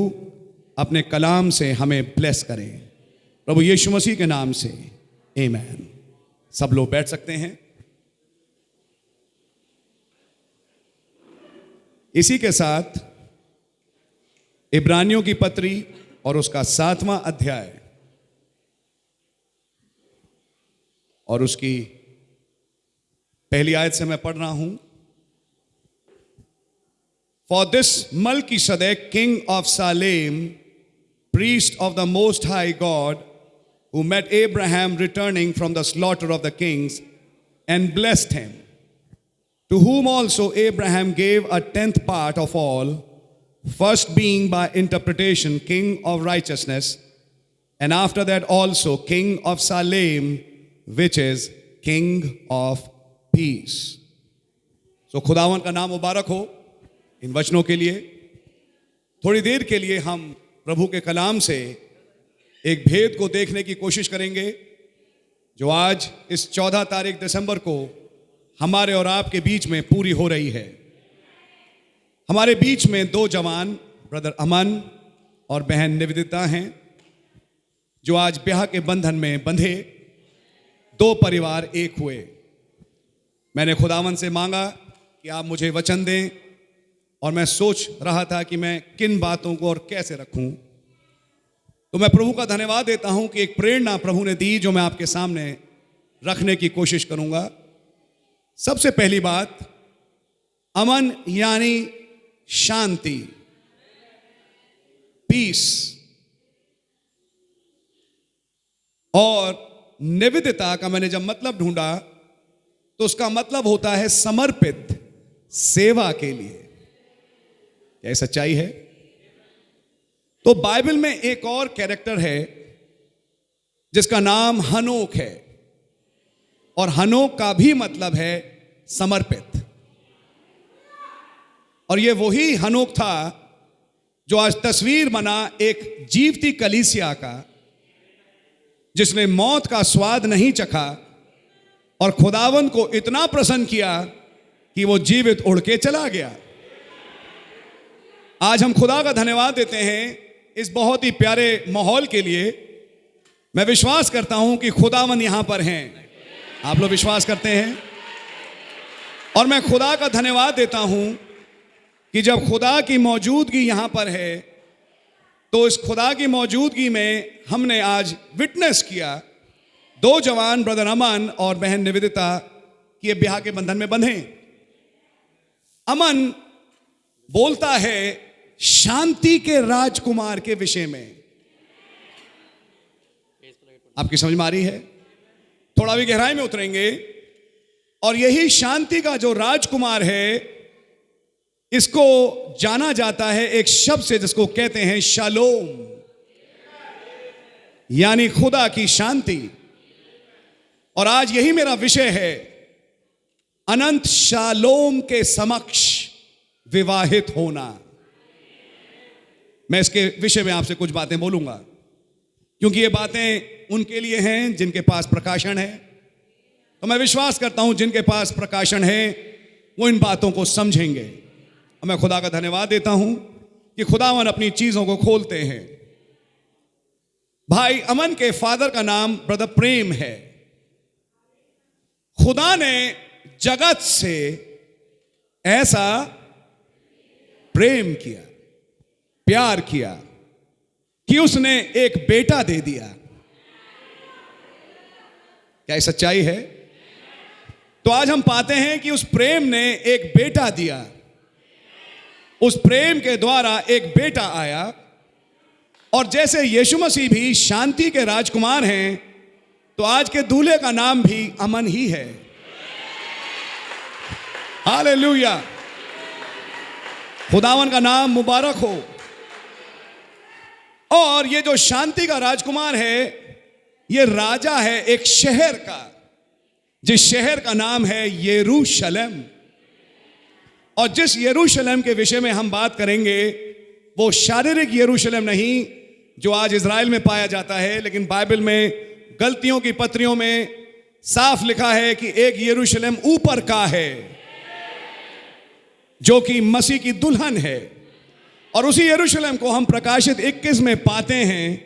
Speaker 2: अपने कलाम से हमें bless करें, प्रभु यीशु मसीह के नाम से, आमीन। सब लोग बैठ सकते हैं। इसी के साथ इब्रानियों की पत्री और उसका 7वां अध्याय और उसकी पहली आयत से मैं पढ़ रहा हूं। For this Melchizedek, king of Salem, priest of the Most High God, who met Abraham returning from the slaughter of the kings and blessed him, to whom also Abraham gave a 10th part of all, first being by interpretation king of righteousness, and after that also king of Salem, which is king of peace. So खुदावन का नाम मुबारक हो इन वचनों के लिए। थोड़ी देर के लिए हम प्रभु के कलाम से एक भेद को देखने की कोशिश करेंगे जो आज इस 14 तारीख दिसंबर को हमारे और आपके बीच में पूरी हो रही है। हमारे बीच में 2 जवान ब्रदर अमन और बहन निवेदिता हैं जो आज ब्याह के बंधन में बंधे 2 परिवार एक हुए। मैंने खुदावन से मांगा कि आप मुझे वचन दें और मैं सोच रहा था कि मैं किन बातों को और कैसे रखूं, तो मैं प्रभु का धन्यवाद देता हूं कि एक प्रेरणा प्रभु ने दी जो मैं आपके सामने रखने की कोशिश करूंगा। सबसे पहली बात, अमन यानी शांति, पीस, और निवेदिता का मैंने जब मतलब ढूंढा तो उसका मतलब होता है समर्पित सेवा के लिए। क्या सच्चाई है? तो बाइबल में एक और कैरेक्टर है जिसका नाम हनोक है, और हनोक का भी मतलब है समर्पित। और ये वही हनोक था जो आज तस्वीर बना एक जीवती कलीसिया का, जिसने मौत का स्वाद नहीं चखा और खुदावन को इतना प्रसन्न किया कि वो जीवित उड़ के चला गया। आज हम खुदा का धन्यवाद देते हैं इस बहुत ही प्यारे माहौल के लिए। मैं विश्वास करता हूं कि खुदावन यहां पर हैं। आप लोग विश्वास करते हैं? और मैं खुदा का धन्यवाद देता हूं कि जब खुदा की मौजूदगी यहां पर है तो इस खुदा की मौजूदगी में हमने आज विटनेस किया 2 जवान ब्रदर अमन और बहन निवेदिता कि ब्याह के बंधन में बंधे। अमन बोलता है शांति के राजकुमार के विषय में। आपकी समझ में आ रही है? थोड़ा भी गहराई में उतरेंगे और यही शांति का जो राजकुमार है, इसको जाना जाता है एक शब्द से जिसको कहते हैं शालोम, यानी खुदा की शांति। और आज यही मेरा विषय है, अनंत शालोम के समक्ष विवाहित होना। मैं इसके विषय में आपसे कुछ बातें बोलूंगा क्योंकि ये बातें उनके लिए हैं जिनके पास प्रकाशन है। तो मैं विश्वास करता हूं जिनके पास प्रकाशन है वो इन बातों को समझेंगे। और मैं खुदा का धन्यवाद देता हूं कि खुदावन अपनी चीजों को खोलते हैं। भाई अमन के फादर का नाम ब्रदर प्रेम है। खुदा ने जगत से ऐसा प्रेम किया, प्यार किया कि उसने एक बेटा दे दिया। क्या ये सच्चाई है? तो आज हम पाते हैं कि उस प्रेम ने एक बेटा दिया, उस प्रेम के द्वारा एक बेटा आया। और जैसे यीशु मसीह भी शांति के राजकुमार हैं, तो आज के दूल्हे का नाम भी अमन ही है। हालेलुया, खुदावन का नाम मुबारक हो। और ये जो शांति का राजकुमार है, ये राजा है एक शहर का, जिस शहर का नाम है यरूशलेम। और जिस यरूशलेम के विषय में हम बात करेंगे वो शारीरिक यरूशलेम नहीं जो आज इज़राइल में पाया जाता है, लेकिन बाइबल में गलतियों की पत्रियों में साफ लिखा है कि एक यरूशलेम ऊपर का है जो कि मसीह की दुल्हन है। और उसी यरूशलेम को हम प्रकाशित 21 में पाते हैं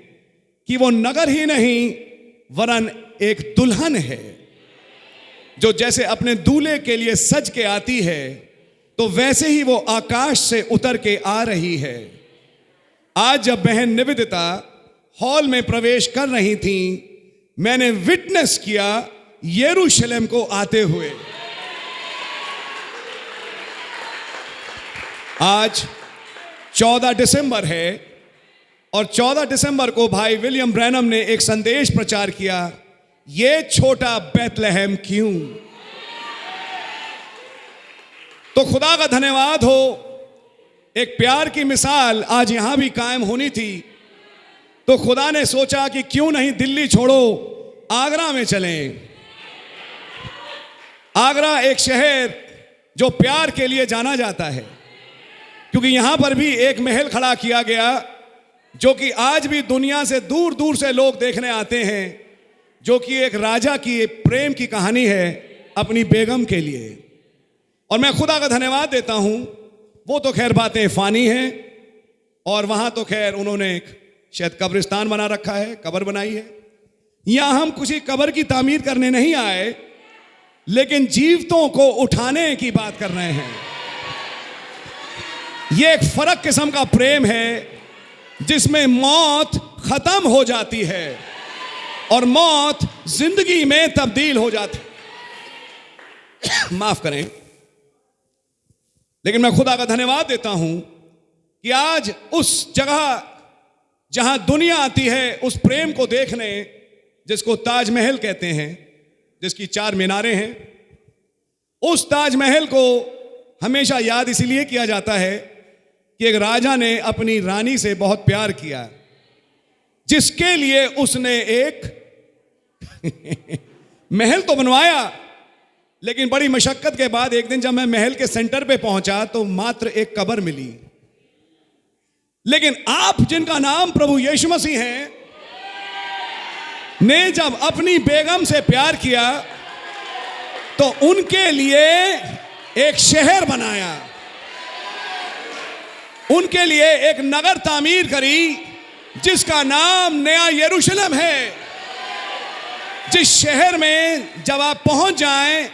Speaker 2: कि वो नगर ही नहीं वरन एक दुल्हन है जो जैसे अपने दूल्हे के लिए सज के आती है, तो वैसे ही वो आकाश से उतर के आ रही है। आज जब बहन निवेदिता हॉल में प्रवेश कर रही थी, मैंने विटनेस किया यरूशलेम को आते हुए। आज 14 दिसंबर है और 14 दिसंबर को भाई विलियम ब्रैनम ने एक संदेश प्रचार किया, ये छोटा बैतलहम क्यों। तो खुदा का धन्यवाद हो, एक प्यार की मिसाल आज यहां भी कायम होनी थी, तो खुदा ने सोचा कि क्यों नहीं दिल्ली छोड़ो आगरा में चलें। आगरा एक शहर जो प्यार के लिए जाना जाता है, क्योंकि यहां पर भी एक महल खड़ा किया गया जो कि आज भी दुनिया से दूर दूर से लोग देखने आते हैं, जो कि एक राजा की प्रेम की कहानी है अपनी बेगम के लिए। और मैं खुदा का धन्यवाद देता हूं, वो तो खैर बातें फानी हैं, और वहां तो खैर उन्होंने एक शायद कब्रिस्तान बना रखा है, कब्र बनाई है। यहां हम किसी कब्र की तामीर करने नहीं आए, लेकिन जीवितों को उठाने की बात कर रहे हैं। यह एक फर्क किस्म का प्रेम है जिसमें मौत खत्म हो जाती है और मौत जिंदगी में तब्दील हो जाती है। माफ करें, लेकिन मैं खुदा का धन्यवाद देता हूं कि आज उस जगह जहां दुनिया आती है उस प्रेम को देखने, जिसको ताजमहल कहते हैं, जिसकी 4 मीनारें हैं, उस ताजमहल को हमेशा याद इसलिए किया जाता है कि एक राजा ने अपनी रानी से बहुत प्यार किया, जिसके लिए उसने एक महल तो बनवाया, लेकिन बड़ी मशक्कत के बाद एक दिन जब मैं महल के सेंटर पे पहुंचा तो मात्र एक कब्र मिली। लेकिन आप जिनका नाम प्रभु यीशु मसीह हैं, ने जब अपनी बेगम से प्यार किया तो उनके लिए एक शहर बनाया, उनके लिए एक नगर तामीर करी जिसका नाम नया यरूशलेम है, जिस शहर में जब आप पहुंच जाएं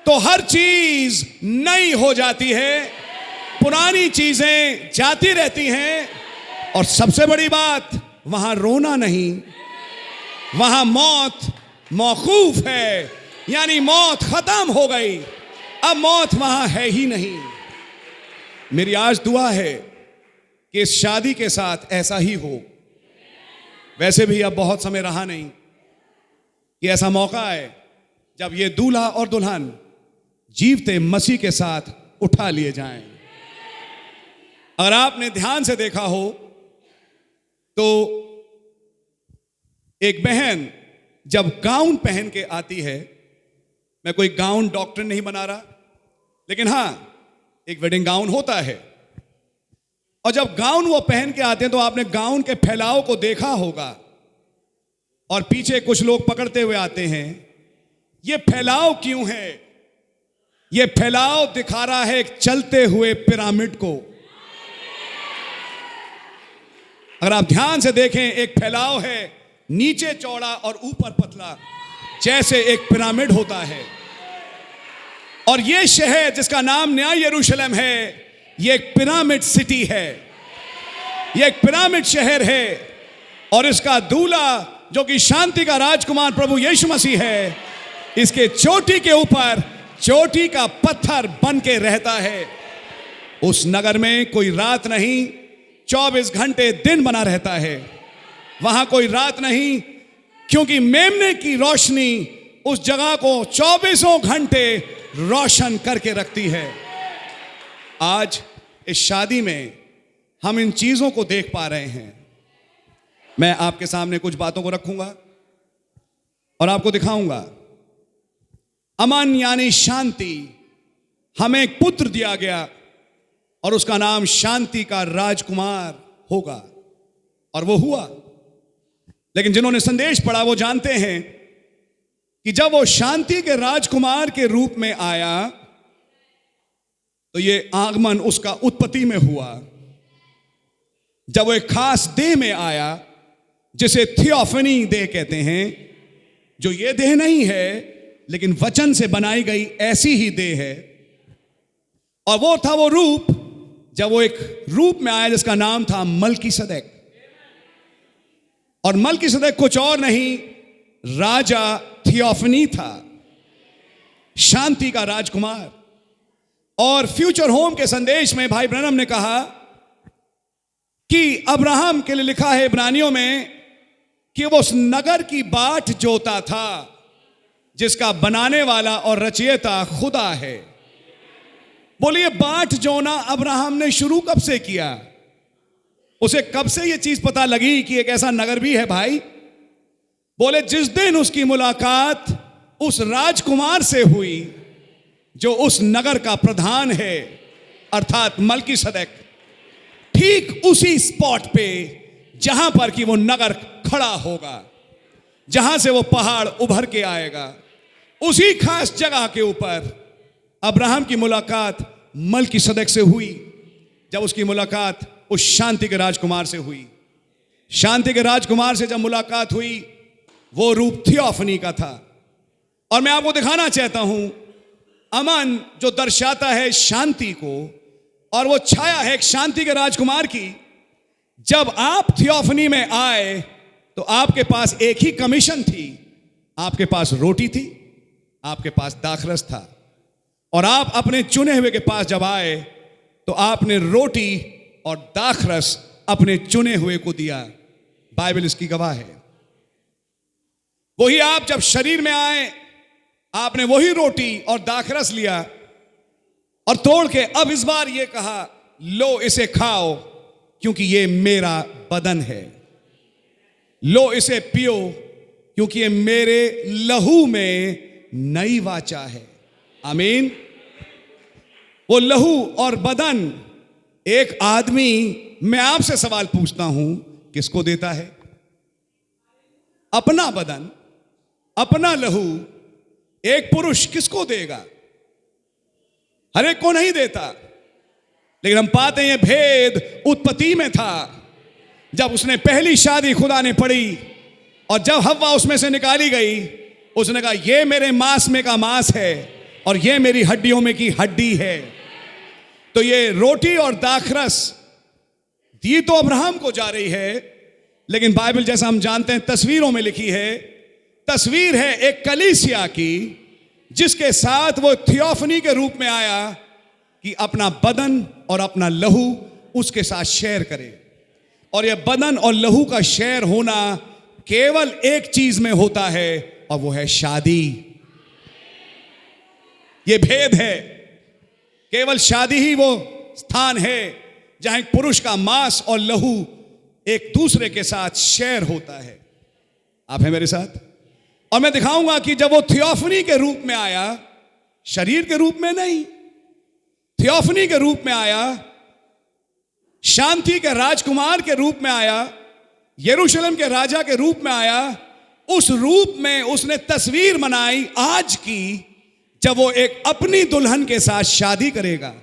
Speaker 2: तो हर चीज नई हो जाती है, पुरानी चीजें जाती रहती हैं, और सबसे बड़ी बात, वहां रोना नहीं, वहां मौत मौकूफ है, यानी मौत खत्म हो गई, अब मौत वहां है ही नहीं। मेरी आज दुआ है कि इस शादी के साथ ऐसा ही हो। वैसे भी अब बहुत समय रहा नहीं कि ऐसा मौका है जब ये दूल्हा और दुल्हन जीवते मसीह के साथ उठा लिए जाएं। अगर आपने ध्यान से देखा हो तो एक बहन जब गाउन पहन के आती है, मैं कोई गाउन डॉक्टर नहीं बना रहा, लेकिन हां एक वेडिंग गाउन होता है, और जब गाउन वो पहन के आते हैं तो आपने गाउन के फैलाव को देखा होगा, और पीछे कुछ लोग पकड़ते हुए आते हैं। ये फैलाव क्यों है? ये फैलाव दिखा रहा है एक चलते हुए पिरामिड को। अगर आप ध्यान से देखें, एक फैलाव है, नीचे चौड़ा और ऊपर पतला, जैसे एक पिरामिड होता है। और ये शहर जिसका नाम नया यरूशलेम है, ये एक पिरामिड सिटी है, ये एक पिरामिड शहर है, और इसका दूल्हा जो कि शांति का राजकुमार प्रभु यीशु मसीह है, इसके चोटी के ऊपर चोटी का पत्थर बन के रहता है। उस नगर में कोई रात नहीं, 24 घंटे दिन बना रहता है। वहां कोई रात नहीं, क्योंकि मेमने की रोशनी उस जगह को 24 घंटे रोशन करके रखती है। आज इस शादी में हम इन चीजों को देख पा रहे हैं। मैं आपके सामने कुछ बातों को रखूंगा और आपको दिखाऊंगा। अमन यानी शांति, हमें एक पुत्र दिया गया और उसका नाम शांति का राजकुमार होगा, और वो हुआ। लेकिन जिन्होंने संदेश पढ़ा वो जानते हैं कि जब वो शांति के राजकुमार के रूप में आया तो ये आगमन उसका उत्पत्ति में हुआ। जब वो एक खास देह में आया जिसे थियोफनी देह कहते हैं, जो ये देह नहीं है लेकिन वचन से बनाई गई ऐसी ही देह है, और वो था वो रूप जब वो एक रूप में आया जिसका नाम था मलकीसदेक। और मलकीसदेक कुछ और नहीं, राजा थियोफनी था, शांति का राजकुमार। और फ्यूचर होम के संदेश में भाई ब्रैनम ने कहा कि अब्राहम के लिए लिखा है इब्रानियों में कि वो उस नगर की बाट जोता था जिसका बनाने वाला और रचयिता खुदा है। बोलिए, बाट जोना अब्राहम ने शुरू कब से किया? उसे कब से यह चीज पता लगी कि एक ऐसा नगर भी है भाई? बोले, जिस दिन उसकी मुलाकात उस राजकुमार से हुई जो उस नगर का प्रधान है, अर्थात मलकीसदेक, ठीक उसी स्पॉट पे जहां पर कि वो नगर खड़ा होगा, जहां से वो पहाड़ उभर के आएगा, उसी खास जगह के ऊपर अब्राहम की मुलाकात मलकीसदेक से हुई। जब उसकी मुलाकात उस शांति के राजकुमार से हुई, शांति के राजकुमार से जब मुलाकात हुई, वो रूप थियोफनी का था। और मैं आपको दिखाना चाहता हूं अमन जो दर्शाता है शांति को, और वो छाया है एक शांति के राजकुमार की। जब आप थियोफनी में आए तो आपके पास एक ही कमीशन थी, आपके पास रोटी थी, आपके पास दाखरस था, और आप अपने चुने हुए के पास जब आए तो आपने रोटी और दाखरस अपने चुने हुए को दिया। बाइबल इसकी गवाह है। वही आप जब शरीर में आए, आपने वही रोटी और दाखरस लिया और तोड़ के अब इस बार ये कहा, लो इसे खाओ क्योंकि ये मेरा बदन है, लो इसे पियो क्योंकि ये मेरे लहू में नई वाचा है। आमीन। वो लहू और बदन एक आदमी, मैं आपसे सवाल पूछता हूं, किसको देता है? अपना बदन, अपना लहू एक पुरुष किसको देगा? हर एक को नहीं देता। लेकिन हम पाते हैं भेद उत्पत्ति में था, जब उसने पहली शादी खुदा ने पढ़ी और जब हव्वा उसमें से निकाली गई, उसने कहा ये मेरे मांस में का मांस है और ये मेरी हड्डियों में की हड्डी है। तो ये रोटी और दाखरस दी तो अब्राहम को जा रही है, लेकिन बाइबल जैसा हम जानते हैं तस्वीरों में लिखी है, तस्वीर है एक कलीसिया की जिसके साथ वो थियोफनी के रूप में आया कि अपना बदन और अपना लहू उसके साथ शेयर करे। और यह बदन और लहू का शेयर होना केवल एक चीज में होता है, और वो है शादी। ये भेद है। केवल शादी ही वो स्थान है जहां एक पुरुष का मांस और लहू एक दूसरे के साथ शेयर होता है। आप हैं मेरे साथ? और मैं दिखाऊंगा कि जब वो थियोफनी के रूप में आया, शरीर के रूप में नहीं, थियोफनी के रूप में आया, शांति के राजकुमार के रूप में आया, यरूशलेम के राजा के रूप में आया, उस रूप में उसने तस्वीर बनाई आज की, जब वो एक अपनी दुल्हन के साथ शादी करेगा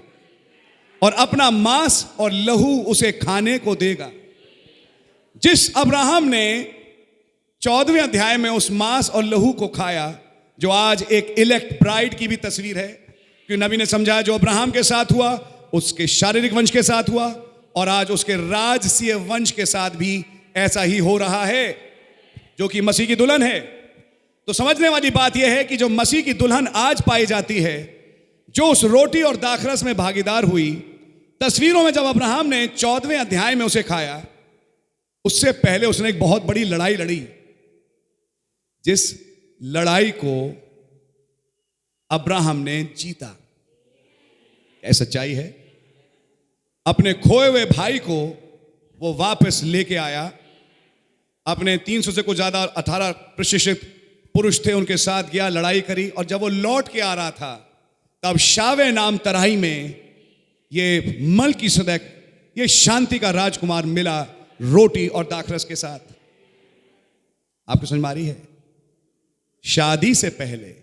Speaker 2: और अपना मांस और लहू उसे खाने को देगा। जिस अब्राहम ने 14वें अध्याय में उस मांस और लहू को खाया, जो आज एक इलेक्ट ब्राइड की भी तस्वीर है, क्योंकि नबी ने समझाया जो अब्राहम के साथ हुआ उसके शारीरिक वंश के साथ हुआ, और आज उसके राजसीय वंश के साथ भी ऐसा ही हो रहा है, जो कि मसीह की दुल्हन है। तो समझने वाली बात यह है कि जो मसीह की दुल्हन आज पाई जाती है, जो उस रोटी और दाखरस में भागीदार हुई, तस्वीरों में जब अब्राहम ने 14वें अध्याय में उसे खाया, उससे पहले उसने एक बहुत बड़ी लड़ाई लड़ी, जिस लड़ाई को अब्राहम ने जीता। यह सच्चाई है। अपने खोए हुए भाई को वो वापस लेके आया। अपने 300 से कुछ ज्यादा 18 प्रशिक्षित पुरुष थे, उनके साथ गया, लड़ाई करी, और जब वो लौट के आ रहा था तब शावे नाम तराई में ये मलकीसदेक ये शांति का राजकुमार मिला रोटी और दाखरस के साथ। आपको समझ में आ रही है? शादी से पहले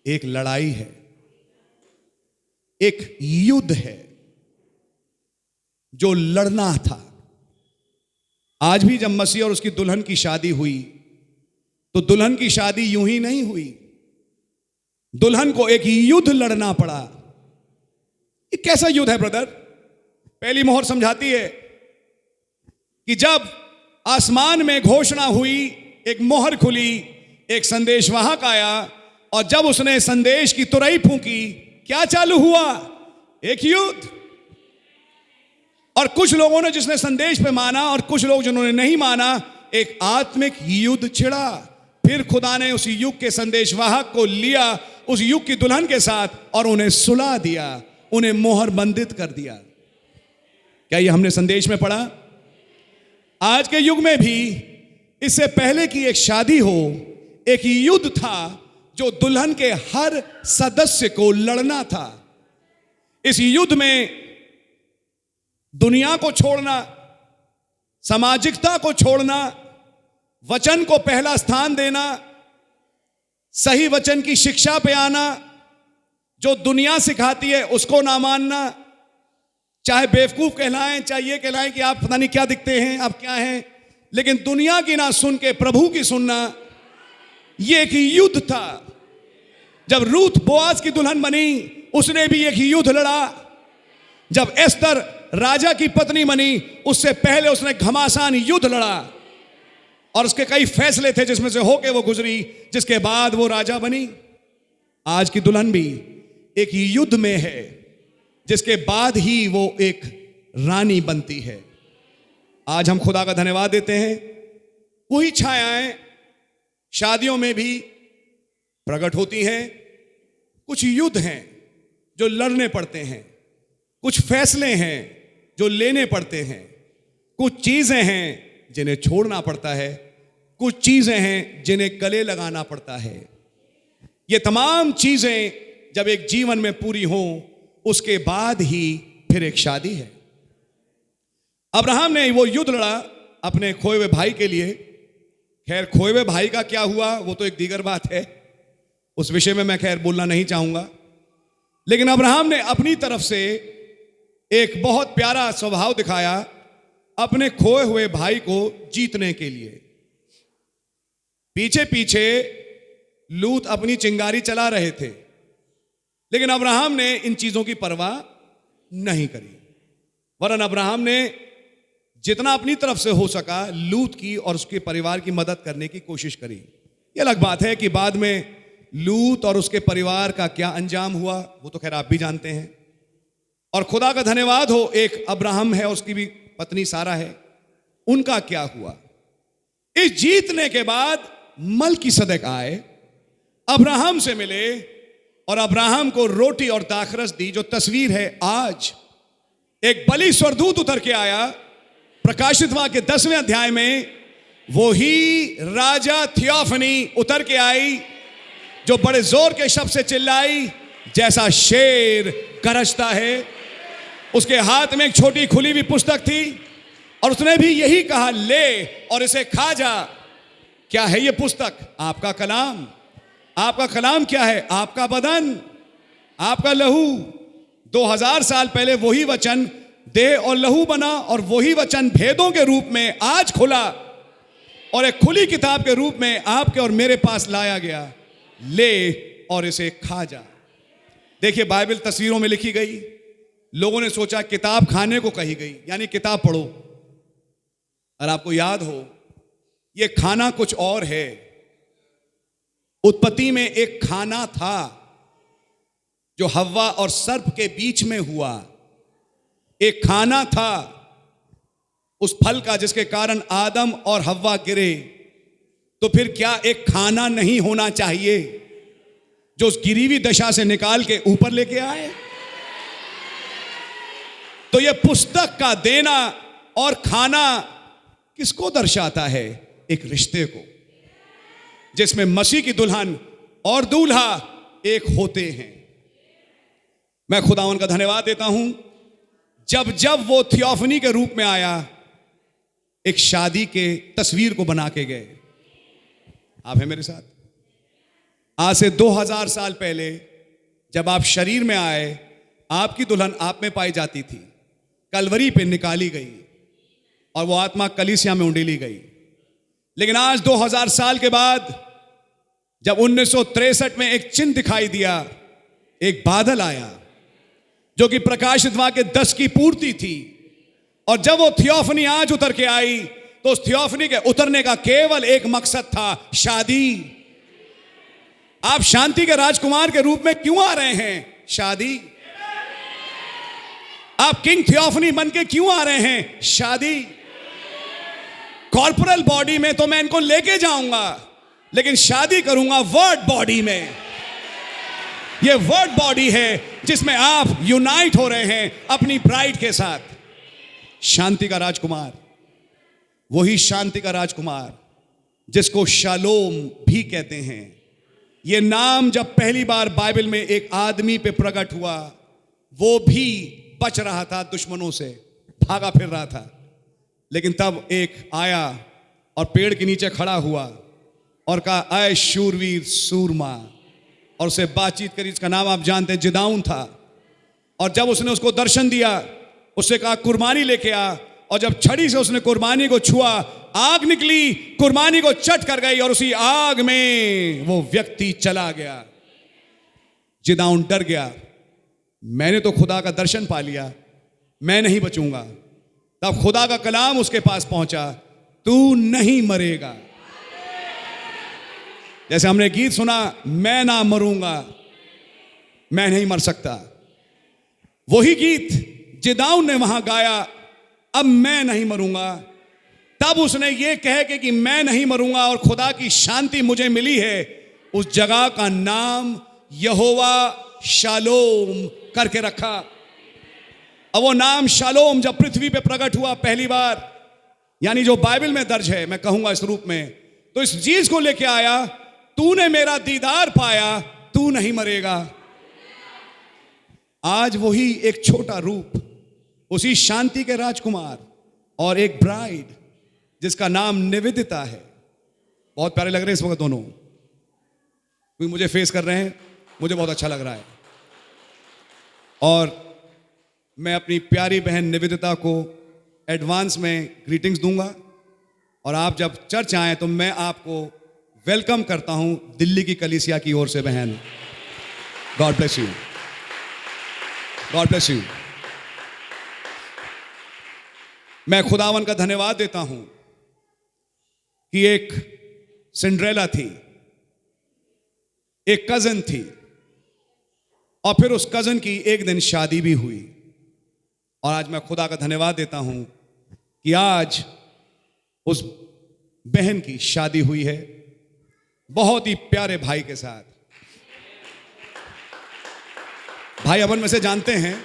Speaker 2: एक लड़ाई है, एक युद्ध है जो लड़ना था। आज भी जब मसीह और उसकी दुल्हन की शादी हुई तो दुल्हन की शादी यूं ही नहीं हुई, दुल्हन को एक युद्ध लड़ना पड़ा। ये कैसा युद्ध है ब्रदर? पहली मोहर समझाती है कि जब आसमान में घोषणा हुई, एक मोहर खुली, एक संदेशवाहक आया और जब उसने संदेश की तुरई फूंकी, क्या चालू हुआ? एक युद्ध। और कुछ लोगों ने जिसने संदेश पे माना और कुछ लोग जिन्होंने नहीं माना, एक आत्मिक युद्ध छिड़ा। फिर खुदा ने उस युग के संदेशवाहक को लिया उस युग की दुल्हन के साथ और उन्हें सुला दिया, उन्हें मोहर बंदित कर दिया। क्या ये हमने संदेश में पढ़ा? आज के युग में भी इससे पहले कि एक शादी हो, एक युद्ध था जो दुल्हन के हर सदस्य को लड़ना था। इस युद्ध में दुनिया को छोड़ना, सामाजिकता को छोड़ना, वचन को पहला स्थान देना, सही वचन की शिक्षा पे आना, जो दुनिया सिखाती है उसको ना मानना, चाहे बेवकूफ कहलाएं, चाहे ये कहलाएं कि आप पता नहीं क्या दिखते हैं, आप क्या हैं, लेकिन दुनिया की ना सुन के प्रभु की सुनना, ये एक युद्ध था। जब रूथ बोआज की दुल्हन बनी, उसने भी एक युद्ध लड़ा। जब एस्तर राजा की पत्नी बनी, उससे पहले उसने घमासान युद्ध लड़ा और उसके कई फैसले थे जिसमें से होके वो गुजरी, जिसके बाद वो राजा बनी। आज की दुल्हन भी एक युद्ध में है, जिसके बाद ही वो एक रानी बनती है। आज हम खुदा का धन्यवाद देते हैं, वही छायाएं शादियों में भी प्रकट होती हैं। कुछ युद्ध हैं जो लड़ने पड़ते हैं, कुछ फैसले हैं जो लेने पड़ते हैं, कुछ चीजें हैं जिन्हें छोड़ना पड़ता है, कुछ चीजें हैं जिन्हें गले लगाना पड़ता है। ये तमाम चीजें जब एक जीवन में पूरी हों, उसके बाद ही फिर एक शादी है। अब्राहम ने वो युद्ध लड़ा अपने खोए हुए भाई के लिए। खैर, खोए हुए भाई का क्या हुआ वो तो एक दीगर बात है, उस विषय में मैं खैर बोलना नहीं चाहूंगा। लेकिन अब्राहम ने अपनी तरफ से एक बहुत प्यारा स्वभाव दिखाया अपने खोए हुए भाई को जीतने के लिए। पीछे पीछे लूत अपनी चिंगारी चला रहे थे, लेकिन अब्राहम ने इन चीजों की परवाह नहीं करी। वरन अब्राहम ने जितना अपनी तरफ से हो सका लूत की और उसके परिवार की मदद करने की कोशिश करी। यह अलग बात है कि बाद में लूत और उसके परिवार का क्या अंजाम हुआ वो तो खैर आप भी जानते हैं। और खुदा का धन्यवाद हो, एक अब्राहम है, उसकी भी पत्नी सारा है, उनका क्या हुआ। इस जीतने के बाद मलकीसदक आए, अब्राहम से मिले और अब्राहम को रोटी और दाखरस दी, जो तस्वीर है आज एक बलि स्वर्गदूत उतर के आया। प्रकाशित वाक्य 10वें अध्याय में वो ही राजा थियोफनी उतर के आई, जो बड़े जोर के शब्द से चिल्लाई जैसा शेर गरजता है। उसके हाथ में एक छोटी खुली हुई पुस्तक थी और उसने भी यही कहा, ले और इसे खा जा। क्या है ये पुस्तक? आपका कलाम। आपका कलाम क्या है? आपका बदन, आपका लहू। 2000 साल पहले वही वचन देह और लहू बना और वही वचन भेदों के रूप में आज खुला और एक खुली किताब के रूप में आपके और मेरे पास लाया गया। ले और इसे खा जा। देखिए, बाइबल तस्वीरों में लिखी गई। लोगों ने सोचा किताब खाने को कही गई, यानी किताब पढ़ो। और आपको याद हो, यह खाना कुछ और है। उत्पत्ति में एक खाना था जो हव्वा और सर्प के बीच में हुआ। एक खाना था उस फल का जिसके कारण आदम और हव्वा गिरे। तो फिर क्या एक खाना नहीं होना चाहिए जो उस गिरी हुई दशा से निकाल के ऊपर लेके आए? तो यह पुस्तक का देना और खाना किसको दर्शाता है? एक रिश्ते को, जिसमें मसीह की दुल्हन और दूल्हा एक होते हैं। मैं खुदावन का धन्यवाद देता हूं। जब जब वो थियोफनी के रूप में आया, एक शादी के तस्वीर को बना के गए। आप हैं मेरे साथ? आज से 2000 साल पहले जब आप शरीर में आए, आपकी दुल्हन आप में पाई जाती थी, कलवरी पे निकाली गई और वो आत्मा कलीसिया में उंडेली गई। लेकिन आज 2000 साल के बाद जब 1963 में एक चिन्ह दिखाई दिया, एक बादल आया जो कि प्रकाशित वाक्य 10 की पूर्ति थी, और जब वो थियोफनी आज उतर के आई तो उस थियोफनी के उतरने का केवल एक मकसद था, शादी। आप शांति के राजकुमार के रूप में क्यों आ रहे हैं? शादी। आप किंग थियोफनी बन के क्यों आ रहे हैं? शादी। कॉर्पोरल बॉडी में तो मैं इनको लेके जाऊंगा, लेकिन शादी करूंगा वर्ड बॉडी में। यह वर्ड बॉडी है जिसमें आप यूनाइट हो रहे हैं अपनी ब्राइड के साथ। शांति का राजकुमार, वही शांति का राजकुमार जिसको शालोम भी कहते हैं। यह नाम जब पहली बार बाइबल में एक आदमी पे प्रकट हुआ, वो भी बच रहा था दुश्मनों से, भागा फिर रहा था, लेकिन तब एक आया और पेड़ के नीचे खड़ा हुआ और कहा, आए शूरवीर सूरमा, और उससे बातचीत करी। इसका नाम आप जानते हैं, जिदाउन था। और जब उसने उसको दर्शन दिया, उससे कहा कुर्बानी लेके आ, और जब छड़ी से उसने कुर्बानी को छुआ, आग निकली, कुर्बानी को चट कर गई और उसी आग में वो व्यक्ति चला गया। जिदाउन डर गया, मैंने तो खुदा का दर्शन पा लिया, मैं नहीं बचूंगा। तब खुदा का कलाम उसके पास पहुंचा, तू नहीं मरेगा। जैसे हमने गीत सुना, मैं ना मरूंगा, मैं नहीं मर सकता, वही गीत जिदाउन ने वहां गाया, अब मैं नहीं मरूंगा। तब उसने ये कह के कि मैं नहीं मरूंगा और खुदा की शांति मुझे मिली है, उस जगह का नाम यहोवा शालोम करके रखा। अब वो नाम शालोम जब पृथ्वी पे प्रकट हुआ पहली बार, यानी जो बाइबल में दर्ज है, मैं कहूंगा इस रूप में, तो इस चीज को लेके आया, तूने मेरा दीदार पाया, तू नहीं मरेगा। आज वही एक छोटा रूप, उसी शांति के राजकुमार और एक ब्राइड जिसका नाम निवेदिता है। बहुत प्यारे लग रहे हैं इस वक्त दोनों, कोई मुझे फेस कर रहे हैं, मुझे बहुत अच्छा लग रहा है। और मैं अपनी प्यारी बहन निवेदिता को एडवांस में ग्रीटिंग्स दूंगा, और आप जब चर्च आए तो मैं आपको वेलकम करता हूं दिल्ली की कलीसिया की ओर से। बहन, God bless you, God bless you. मैं खुदावन का धन्यवाद देता हूं कि एक सिंड्रेला थी, एक कजन थी, और फिर उस कजन की एक दिन शादी भी हुई। और आज मैं खुदा का धन्यवाद देता हूं कि आज उस बहन की शादी हुई है बहुत ही प्यारे भाई के साथ। भाई अमन में से जानते हैं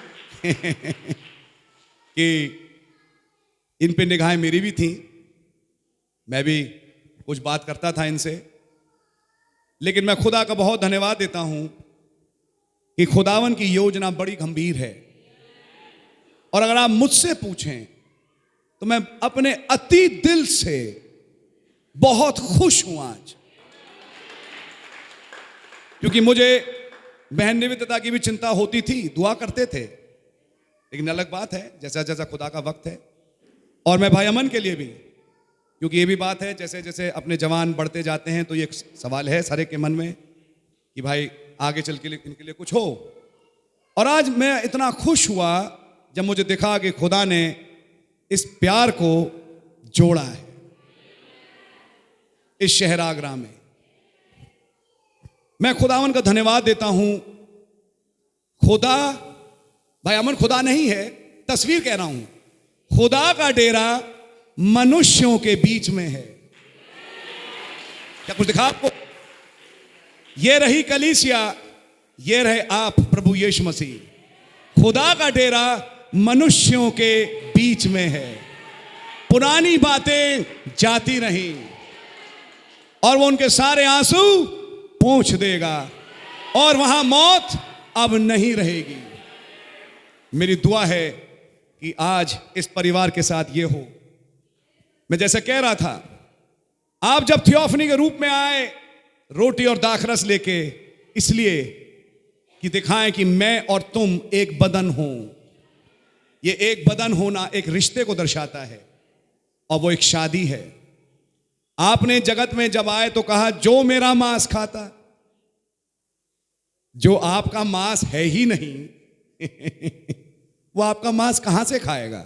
Speaker 2: कि इन पे निगाहें मेरी भी थी, मैं भी कुछ बात करता था इनसे, लेकिन मैं खुदा का बहुत धन्यवाद देता हूं कि खुदावन की योजना बड़ी गंभीर है। और अगर आप मुझसे पूछें तो मैं अपने अति दिल से बहुत खुश हूं आज, क्योंकि मुझे बहन निवेदिता की भी चिंता होती थी, दुआ करते थे, लेकिन अलग बात है जैसा जैसा खुदा का वक्त है। और मैं भाई अमन के लिए भी, क्योंकि ये भी बात है, जैसे जैसे अपने जवान बढ़ते जाते हैं तो ये सवाल है सारे के मन में कि भाई आगे चल के इनके लिए कुछ हो। और आज मैं इतना खुश हुआ जब मुझे दिखा कि खुदा ने इस प्यार को जोड़ा है इस शहर आगरा में। मैं खुदावन का धन्यवाद देता हूं। खुदा, भाई अमन खुदा नहीं है, तस्वीर कह रहा हूं, खुदा का डेरा मनुष्यों के बीच में है। क्या कुछ दिखा आपको? ये रही कलीसिया, ये रहे आप प्रभु यीशु मसीह। खुदा का डेरा मनुष्यों के बीच में है। पुरानी बातें जाती रहीं और वो उनके सारे आंसू पोंछ देगा और वहां मौत अब नहीं रहेगी। मेरी दुआ है कि आज इस परिवार के साथ ये हो। मैं जैसे कह रहा था, आप जब थियोफनी के रूप में आए रोटी और दाखरस लेके, इसलिए कि दिखाएं कि मैं और तुम एक बदन हो। ये एक बदन होना एक रिश्ते को दर्शाता है और वो एक शादी है। आपने जगत में जब आए तो कहा जो मेरा मांस खाता, जो आपका मांस है ही नहीं वो आपका मांस कहां से खाएगा?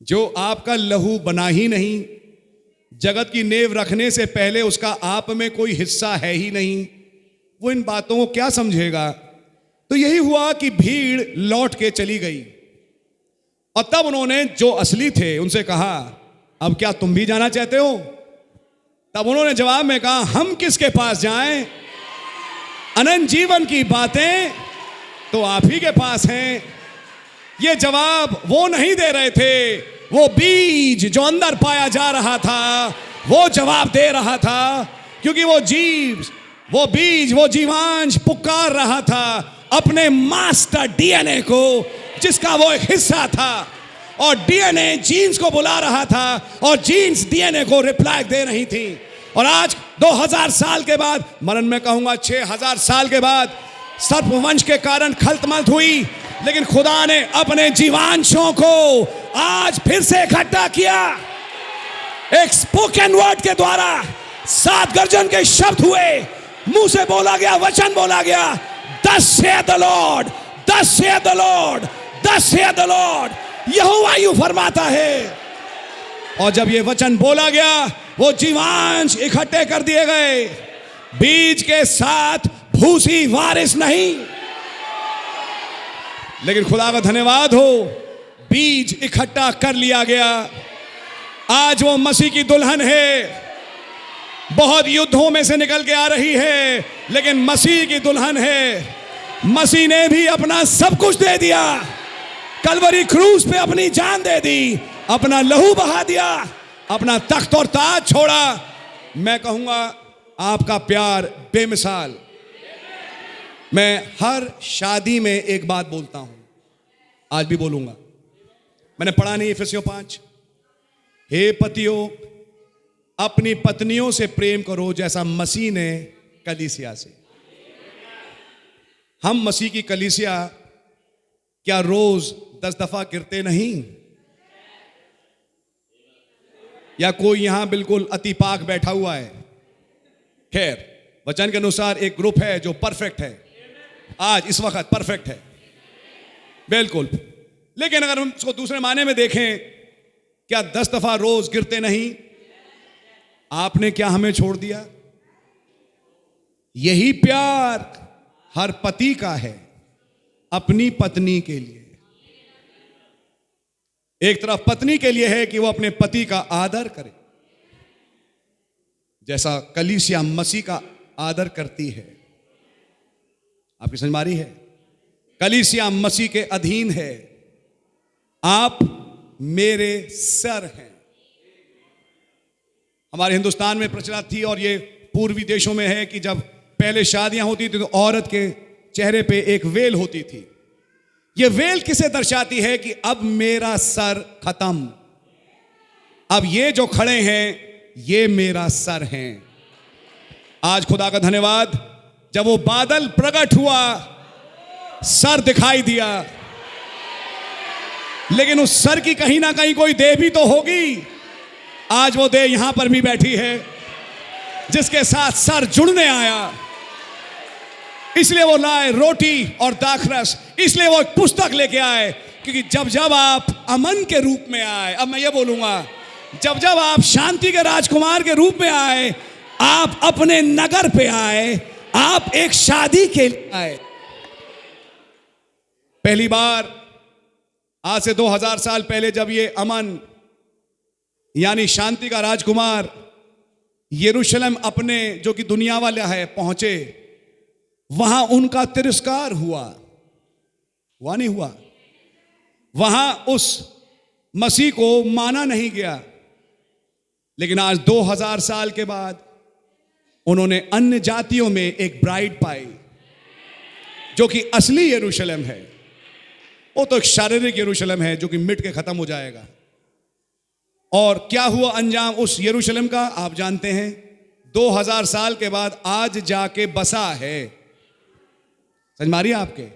Speaker 2: जो आपका लहू बना ही नहीं, जगत की नींव रखने से पहले उसका आप में कोई हिस्सा है ही नहीं, वो इन बातों को क्या समझेगा? तो यही हुआ कि भीड़ लौट के चली गई और तब उन्होंने जो असली थे उनसे कहा, अब क्या तुम भी जाना चाहते हो? तब उन्होंने जवाब में कहा, हम किसके पास जाएं? अनंत जीवन की बातें तो आप ही के पास हैं। ये जवाब वो नहीं दे रहे थे, वो बीज जो अंदर पाया जा रहा था वो जवाब दे रहा था, क्योंकि वो जीव, वो बीज, वो जीवांश पुकार रहा था अपने मास्टर डीएनए को, जिसका वो एक हिस्सा था, और डीएनए जीन्स को बुला रहा था और जीन्स डीएनए को रिप्लाई दे रही थी। और आज 2000 साल के बाद, मरण में कहूंगा 6000 साल के बाद, सर्पवंश के कारण खलतमल हुई, लेकिन खुदा ने अपने जीवांशों को आज फिर से इकट्ठा किया। एक स्पोकन वर्ड के द्वारा 7 गर्जन के शब्द हुए, मुंह से बोला गया, वचन बोला गया, Thus saith the Lord, Thus saith the Lord, Thus saith the Lord। यहोवा यूं फरमाता है। और जब ये वचन बोला गया, वो जीवांश इकट्ठे कर दिए गए। बीज के साथ भूसी वारिस नहीं, लेकिन खुदा का धन्यवाद हो, बीज इकट्ठा कर लिया गया। आज वो मसीह की दुल्हन है, बहुत युद्धों में से निकल के आ रही है, लेकिन मसीह की दुल्हन है। मसीह ने भी अपना सब कुछ दे दिया, कलवरी क्रूस पे अपनी जान दे दी, अपना लहू बहा दिया, अपना तख्त और ताज छोड़ा। मैं कहूंगा आपका प्यार बेमिसाल। मैं हर शादी में एक बात बोलता हूं, आज भी बोलूंगा, मैंने पढ़ा नहीं इफिसियों 5, हे पतियों अपनी पत्नियों से प्रेम करो जैसा मसीह ने कलीसिया से। हम मसीह की कलीसिया क्या रोज 10 दफा गिरते नहीं? या कोई यहां बिल्कुल अतिपाक बैठा हुआ है? खैर, वचन के अनुसार एक ग्रुप है जो परफेक्ट है, आज इस वक्त परफेक्ट है बिल्कुल। लेकिन अगर हम इसको दूसरे मायने में देखें, क्या 10 दफा रोज गिरते नहीं? आपने क्या हमें छोड़ दिया? यही प्यार हर पति का है अपनी पत्नी के लिए। एक तरफ पत्नी के लिए है कि वो अपने पति का आदर करे, जैसा कलीसिया मसीह का आदर करती है। आपकी समझ में आ रही है? कलीसिया मसीह के अधीन है। आप मेरे सर हैं। हमारे हिंदुस्तान में प्रचलित थी, और ये पूर्वी देशों में है, कि जब पहले शादियां होती थी तो औरत के चेहरे पे एक वेल होती थी। ये वेल किसे दर्शाती है? कि अब मेरा सर खत्म, अब ये जो खड़े हैं ये मेरा सर हैं। आज खुदा का धन्यवाद, जब वो बादल प्रकट हुआ, सर दिखाई दिया, लेकिन उस सर की कहीं ना कहीं कोई देह भी तो होगी। आज वो देह यहां पर भी बैठी है, जिसके साथ सर जुड़ने आया। इसलिए वो लाए रोटी और दाखरस, इसलिए वो एक पुस्तक लेके आए, क्योंकि जब जब आप अमन के रूप में आए, अब मैं ये बोलूंगा, जब जब आप शांति के राजकुमार के रूप में आए, आप अपने नगर पे आए, आप एक शादी के लिए आए। पहली बार आज से 2000 साल पहले जब ये अमन यानी शांति का राजकुमार यरूशलेम अपने जो कि दुनिया वाला है पहुंचे, वहां उनका तिरस्कार हुआ नहीं हुआ? वहां उस मसीह को माना नहीं गया। लेकिन आज 2000 साल के बाद उन्होंने अन्य जातियों में एक ब्राइड पाई, जो कि असली यरूशलेम है। वो तो एक शारीरिक यरूशलेम है जो कि मिट के खत्म हो जाएगा। और क्या हुआ अंजाम उस यरूशलेम का आप जानते हैं, 2000 साल के बाद आज जाके बसा है। समझ मारिए आपके।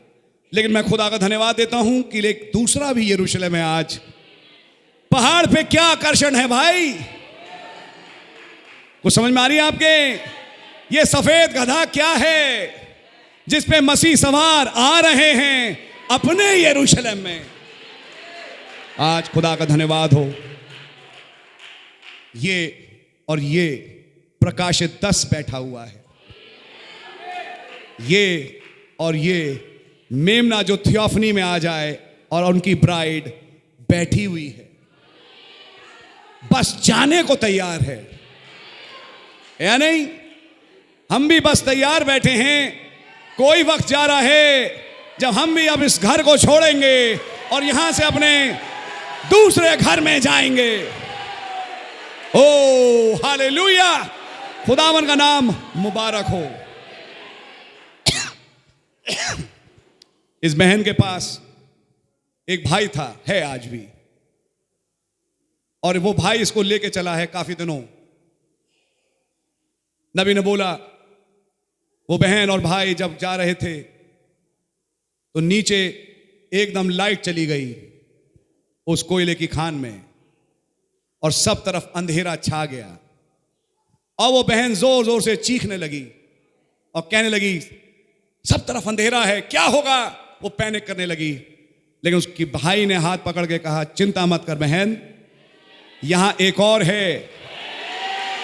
Speaker 2: लेकिन मैं खुदा का धन्यवाद देता हूं कि एक दूसरा भी यरूशलेम है आज। पहाड़ पे क्या आकर्षण है भाई, कुछ समझ में आ रही है आपके? ये सफेद गधा क्या है जिस पे मसीह सवार आ रहे हैं अपने यरूशलेम में। आज खुदा का धन्यवाद हो। ये और ये प्रकाशित 10 बैठा हुआ है, ये और ये मेमना जो थियोफनी में आ जाए और उनकी ब्राइड बैठी हुई है, बस जाने को तैयार है या नहीं? हम भी बस तैयार बैठे हैं। कोई वक्त जा रहा है जब हम भी अब इस घर को छोड़ेंगे और यहां से अपने दूसरे घर में जाएंगे। ओ हालेलुया, खुदावन का नाम मुबारक हो। इस बहन के पास एक भाई था, है आज भी, और वो भाई इसको लेके चला है काफी दिनों। नबी ने बोला, वो बहन और भाई जब जा रहे थे तो नीचे एकदम लाइट चली गई उस कोयले की खान में और सब तरफ अंधेरा छा गया। और वो बहन जोर जोर से चीखने लगी और कहने लगी, सब तरफ अंधेरा है, क्या होगा? वो पैनिक करने लगी। लेकिन उसकी भाई ने हाथ पकड़ के कहा, चिंता मत कर बहन, यहां एक और है,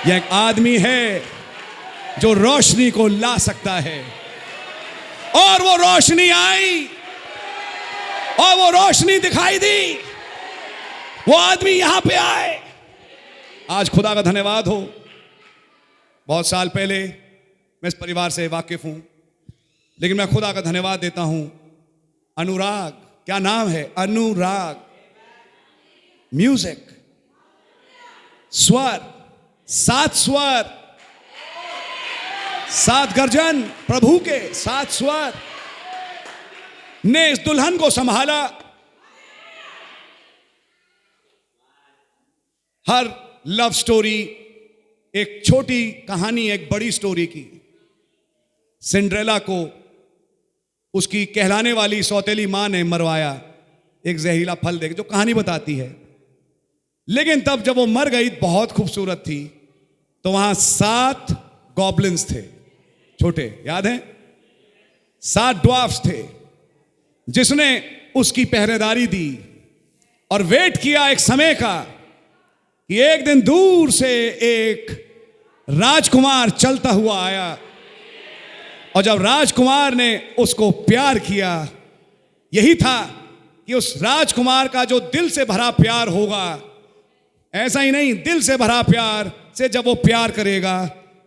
Speaker 2: यह एक आदमी है जो रोशनी को ला सकता है। और वो रोशनी आई और वो रोशनी दिखाई दी, वो आदमी यहां पे आए। आज खुदा का धन्यवाद हो। बहुत साल पहले मैं इस परिवार से वाकिफ हूं, लेकिन मैं खुदा का धन्यवाद देता हूं। अनुराग, क्या नाम है? अनुराग, म्यूजिक, स्वर, 7 स्वर, 7 गर्जन प्रभु के 7 स्वर ने इस दुल्हन को संभाला। हर लव स्टोरी एक छोटी कहानी, एक बड़ी स्टोरी की। सिंड्रेला को उसकी कहलाने वाली सौतेली मां ने मरवाया एक जहरीला फल देकर, जो कहानी बताती है। लेकिन तब जब वो मर गई, बहुत खूबसूरत थी, तो वहां 7 गॉब्लिन्स थे, छोटे, याद है? 7 ड्वार्फ्स थे, जिसने उसकी पहरेदारी दी और वेट किया एक समय का कि एक दिन दूर से एक राजकुमार चलता हुआ आया। और जब राजकुमार ने उसको प्यार किया, यही था कि उस राजकुमार का जो दिल से भरा प्यार होगा, ऐसा ही नहीं, दिल से भरा प्यार से जब वो प्यार करेगा,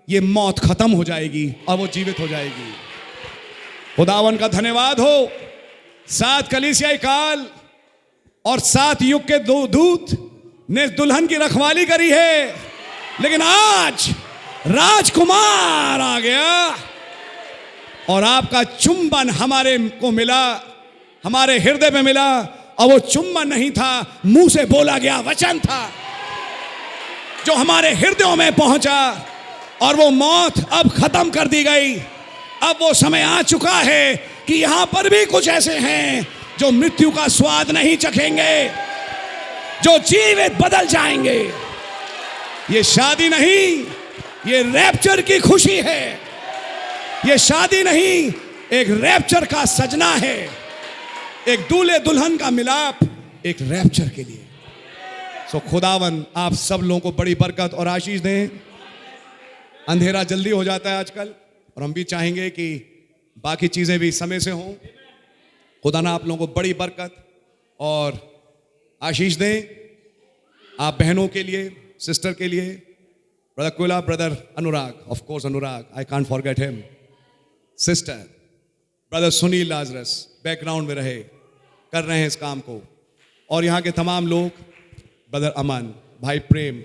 Speaker 2: ये मौत खत्म हो जाएगी और वो जीवित हो जाएगी। खुदावन का धन्यवाद हो। 7 कलीसियाई काल और 7 युग के 2 दूत ने दुल्हन की रखवाली करी है। लेकिन आज राजकुमार आ गया और आपका चुंबन हमारे को मिला, हमारे हृदय में मिला। और वो चुंबन नहीं था, मुंह से बोला गया वचन था जो हमारे हृदयों में पहुंचा। और वो मौत अब खत्म कर दी गई। अब वो समय आ चुका है कि यहां पर भी कुछ ऐसे हैं जो मृत्यु का स्वाद नहीं चखेंगे, जो जीवित बदल जाएंगे। ये शादी नहीं, ये रैप्चर की खुशी है। ये शादी नहीं, एक रैप्चर का सजना है, एक दूल्हे दुल्हन का मिलाप एक रैप्चर के लिए। सो खुदावन आप सब लोगों को बड़ी बरकत और आशीष दें। अंधेरा जल्दी हो जाता है आजकल, और हम भी चाहेंगे कि बाकी चीजें भी समय से हों। खुदा ना आप लोगों को बड़ी बरकत और आशीष दें। आप बहनों के लिए, सिस्टर के लिए, ब्रदर कुला, brother Anurag, of course Anurag, I can't forget him, sister, brother Sunil Lazarus background में रहे, कर रहे हैं इस काम को। और यहाँ के तमाम लोग, ब्रदर अमन, भाई प्रेम,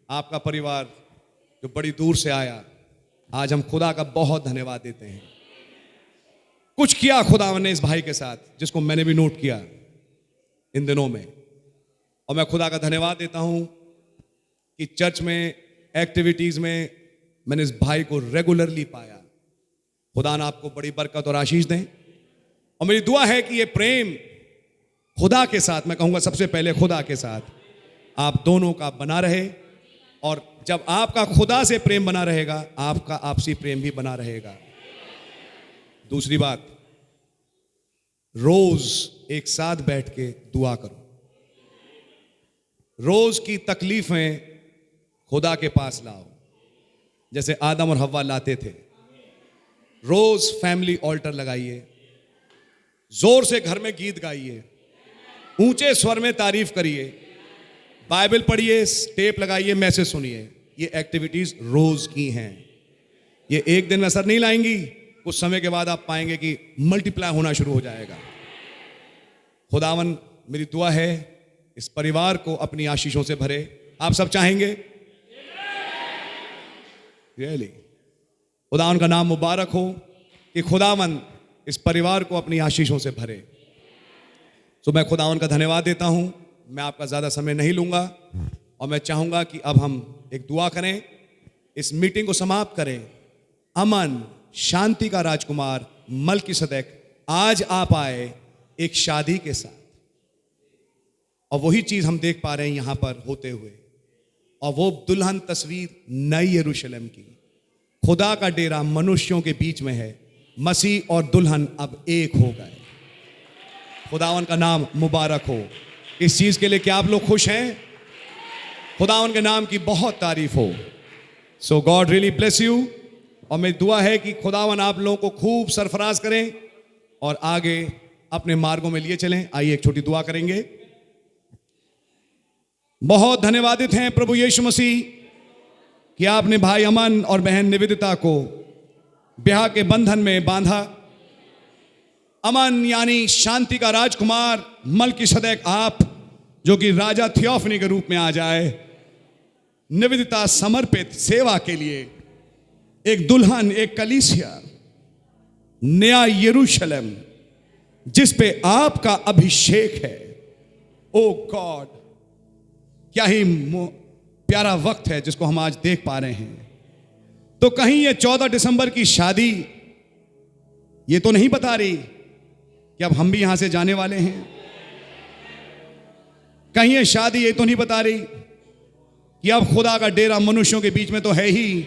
Speaker 2: आपका परिवार जो बड़ी दूर से आया, आज हम खुदा का बहुत धन्यवाद देते हैं। कुछ किया खुदा ने इस भाई के साथ, जिसको मैंने भी नोट किया। इन दिनों में। और मैं खुदा का धन्यवाद देता हूं कि चर्च में एक्टिविटीज़ में मैंने इस भाई को रेगुलरली पाया। खुदा ने आपको बड़ी बरकत और आशीष दें। और मेरी दुआ है कि ये प्रेम खुदा के साथ, मैं कहूँगा सबसे पहले खुदा के साथ, आप दोनों का बना रहे। और जब आपका खुदा से प्रेम बना रहेगा, आपका आपसी प्रेम भी बना रहेगा। दूसरी बात, रोज एक साथ बैठ के दुआ करो। रोज की तकलीफें खुदा के पास लाओ, जैसे आदम और हव्वा लाते थे। रोज फैमिली ऑल्टर लगाइए, जोर से घर में गीत गाइए, ऊंचे स्वर में तारीफ करिए, बाइबल पढ़िए, टेप लगाइए, मैसेज सुनिए। ये एक्टिविटीज रोज की हैं। ये एक दिन में असर नहीं लाएंगी, कुछ समय के बाद आप पाएंगे कि मल्टीप्लाई होना शुरू हो जाएगा। खुदावन, मेरी दुआ है इस परिवार को अपनी आशीषों से भरे। आप सब चाहेंगे? रियली? खुदावन का नाम मुबारक हो कि खुदावन इस परिवार को अपनी आशीषों से भरे। तो मैं खुदावन का धन्यवाद देता हूं। मैं आपका ज़्यादा समय नहीं लूँगा और मैं चाहूँगा कि अब हम एक दुआ करें, इस मीटिंग को समाप्त करें। अमन शांति का राजकुमार मल्कीसदेक आज आप आए एक शादी के साथ, और वही चीज़ हम देख पा रहे हैं यहाँ पर होते हुए। और वो दुल्हन तस्वीर नई यरूशलेम की, खुदा का डेरा मनुष्यों के बीच में है। मसीह और दुल्हन अब एक हो गए। खुदावन का नाम मुबारक हो। इस चीज़ के लिए क्या आप लोग खुश हैं? खुदावन के नाम की बहुत तारीफ हो। सो गॉड रियली ब्लेस यू। और मेरी दुआ है कि खुदावन आप लोगों को खूब सरफराज करें और आगे अपने मार्गों में लिए चलें। आइए एक छोटी दुआ करेंगे। बहुत धन्यवादित हैं प्रभु यीशु मसीह कि आपने भाई अमन और बहन निवेदिता को ब्याह के बंधन में बांधा। अमन यानी शांति का राजकुमार मल्कीसदेक, आप जो कि राजा थियोफनी के रूप में आ जाए। निवेदिता समर्पित सेवा के लिए एक दुल्हन, एक कलीसिया, नया यरूशलेम जिस पे आपका अभिषेक है। ओ गॉड, क्या ही प्यारा वक्त है जिसको हम आज देख पा रहे हैं। तो कहीं ये 14 दिसंबर की शादी ये तो नहीं बता रही कि अब हम भी यहां से जाने वाले हैं। कहीं ये शादी ये तो नहीं बता रही कि अब खुदा का डेरा मनुष्यों के बीच में तो है ही,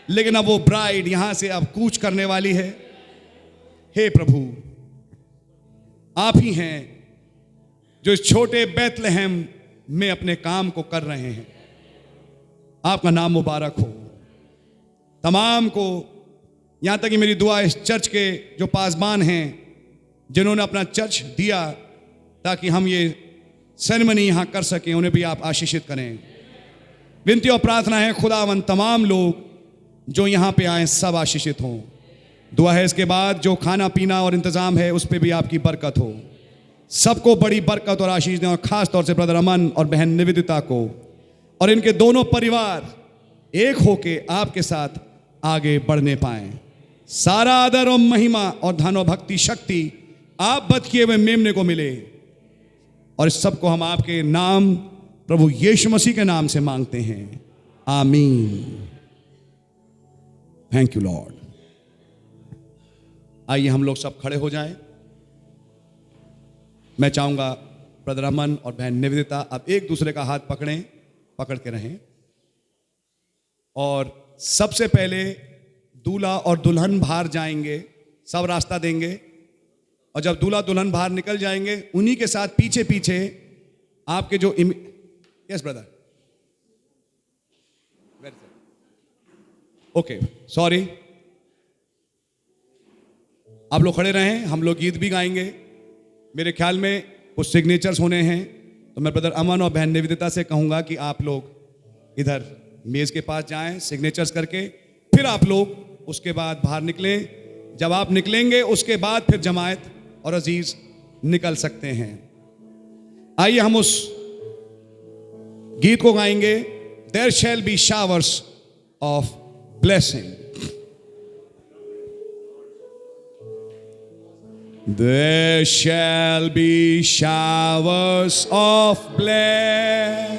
Speaker 2: लेकिन अब वो ब्राइड यहां से अब कूच करने वाली है। हे प्रभु, आप ही हैं जो इस छोटे बैतलहम में अपने काम को कर रहे हैं। आपका नाम मुबारक हो। तमाम को, यहां तक कि मेरी दुआ इस चर्च के जो पासबान हैं जिन्होंने अपना चर्च दिया ताकि हम ये सेरेमनी यहां कर सकें, उन्हें भी आप आशीषित करें। विनती और प्रार्थना है खुदावन तमाम लोग जो यहां पे आए सब आशीषित हों। दुआ है इसके बाद जो खाना पीना और इंतजाम है उस पर भी आपकी बरकत हो। सबको बड़ी बरकत और आशीष दें, और खास तौर से ब्रदर अमन और बहन निवेदिता को और इनके दोनों परिवार एक होके आपके साथ आगे बढ़ने पाएं। सारा आदर और महिमा और धन और भक्ति शक्ति आप बद किए हुए मेमने को मिले। और इस सब को हम आपके नाम प्रभु यीशु मसीह के नाम से मांगते हैं। आमीन। Thank you Lord. आइए हम लोग सब खड़े हो जाएं। मैं चाहूंगा ब्रदर अमन और बहन निवेदिता अब एक दूसरे का हाथ पकड़ के रहें। और सबसे पहले दूल्हा और दुल्हन बाहर जाएंगे, सब रास्ता देंगे। और जब दूल्हा दुल्हन बाहर निकल जाएंगे, उन्हीं के साथ पीछे पीछे आपके जो यस ब्रदर, ओके सॉरी, आप लोग खड़े रहें, हम लोग गीत भी गाएंगे। मेरे ख्याल में कुछ सिग्नेचर्स होने हैं, तो मैं ब्रदर अमन और बहन निवेदिता से कहूंगा कि आप लोग इधर मेज के पास जाएं सिग्नेचर्स करके, फिर आप लोग उसके बाद बाहर निकलें। जब आप निकलेंगे उसके बाद फिर जमायत और अजीज निकल सकते हैं। आइए हम उस गीत को गाएंगे, there shall be showers of blessing. There shall be showers of blessings.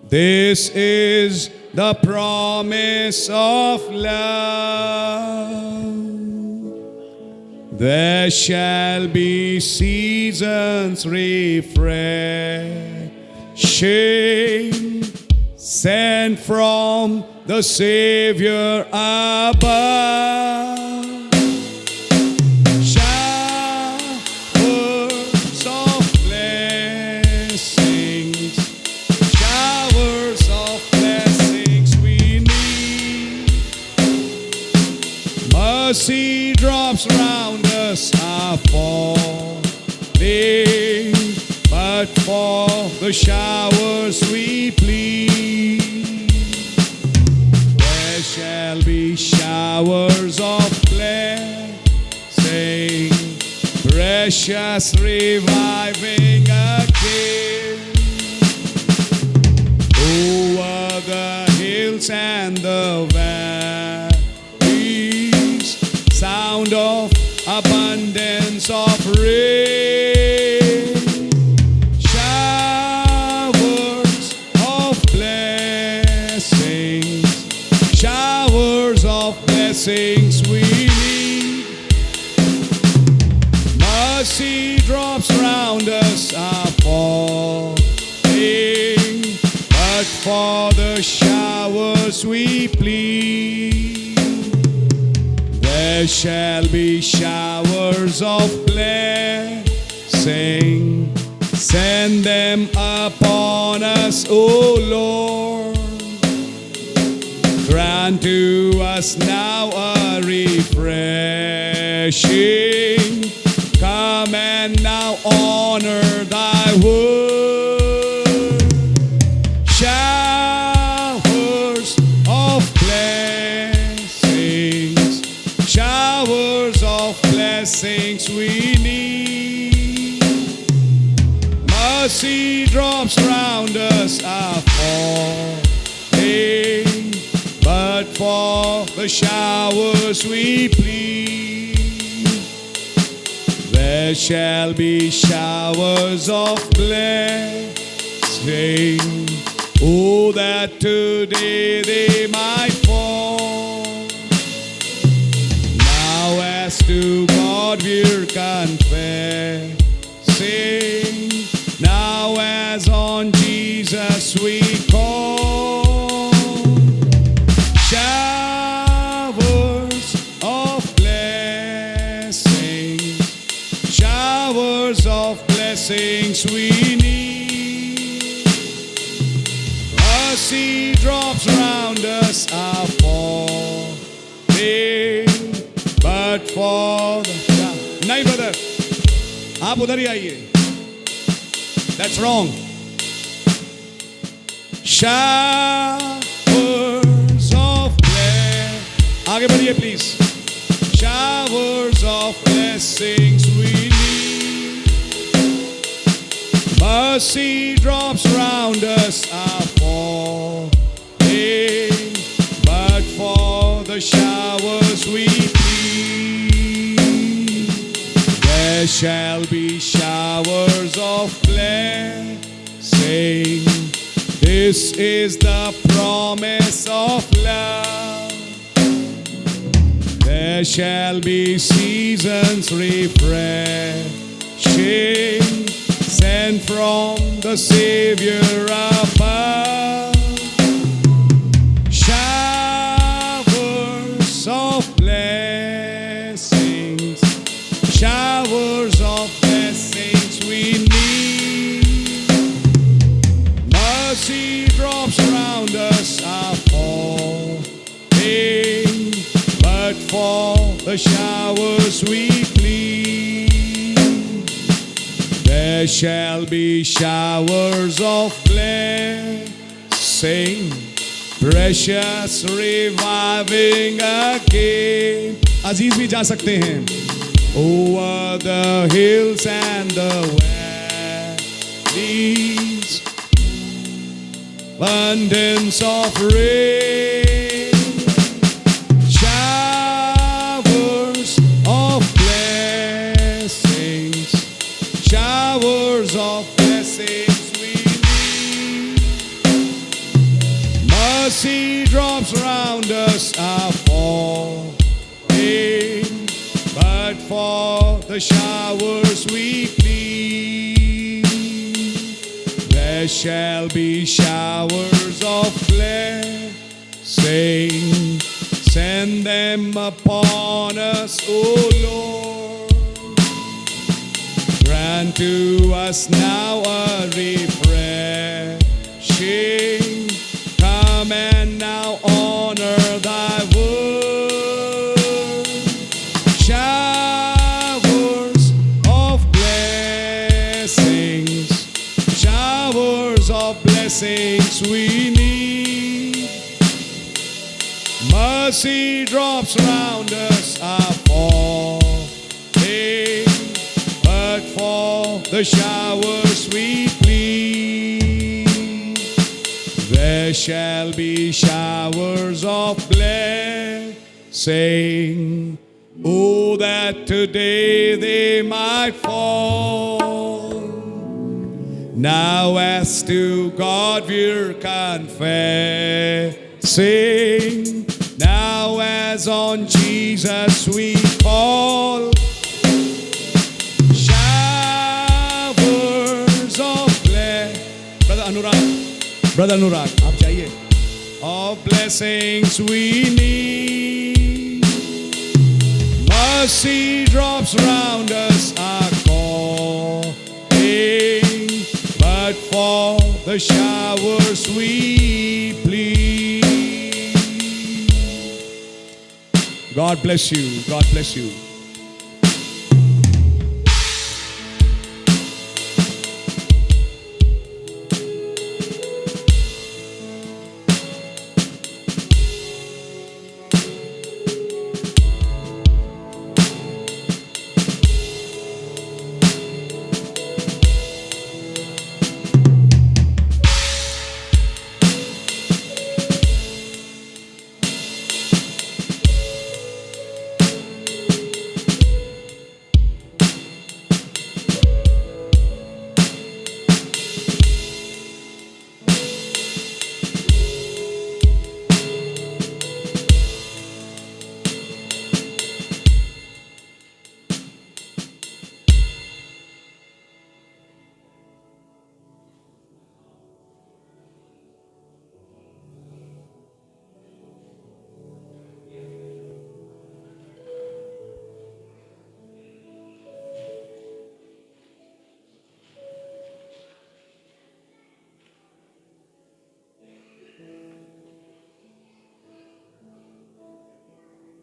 Speaker 2: This is the promise of love. There shall be seasons refreshing, sent from the Savior above. Showers of blessings, showers of blessings we need. Mercy drops round us are falling, but for the showers we plead. There shall be showers of blessing, precious reviving again. Over the hills and the valleys, sound of abundance of rain. Showers of blessings, showers of blessings we need. Mercy drops round us are falling, but for the showers we plead. There shall be showers of blessing, send them upon us, O Lord. Grant to us now a refreshing. Come and now honor thy word. Showers of blessings, showers of blessings we need. Mercy drops round us are falling, but for the showers we plead. There shall be showers of blessing, oh, that today they might fall. Now as to God we're confessing, now as on Jesus we call. Showers of blessings, showers of blessings we need. Mercy drops round us are falling, but for the नहीं brother, आप उधर ही आइए. That's wrong. Showers of blessings, आगे बढ़िए please. Showers of blessings we need. Mercy drops round us are falling, but for the showers we plead. There shall be showers of blessing. This is the promise of love. There shall be seasons refreshing, sent from the Savior above. Showers of blessings, showers of blessings we need. Mercy drops around us are falling, but for the showers we plead. There shall be showers of blessing, precious reviving again. अजीज भी जा सकते हैं. Over the hills and the valleys, abundance of rain, showers of for the showers we plead. There shall be showers of blessing. Send them upon us, O Lord. Grant to us now a refreshing. Come and now honor thy word. Showers of blessings, showers of blessings we need. Mercy drops round us are falling, but for the showers we plead. There shall be showers of blessing. Oh, that today they might fall. Now as to God we're confessing. Now as on Jesus we call. Showers of blessing. Brother Anurag, आप जाइए. Of blessings we need. Mercy drops round us are calling, but for the showers we plead. God bless you. God bless you.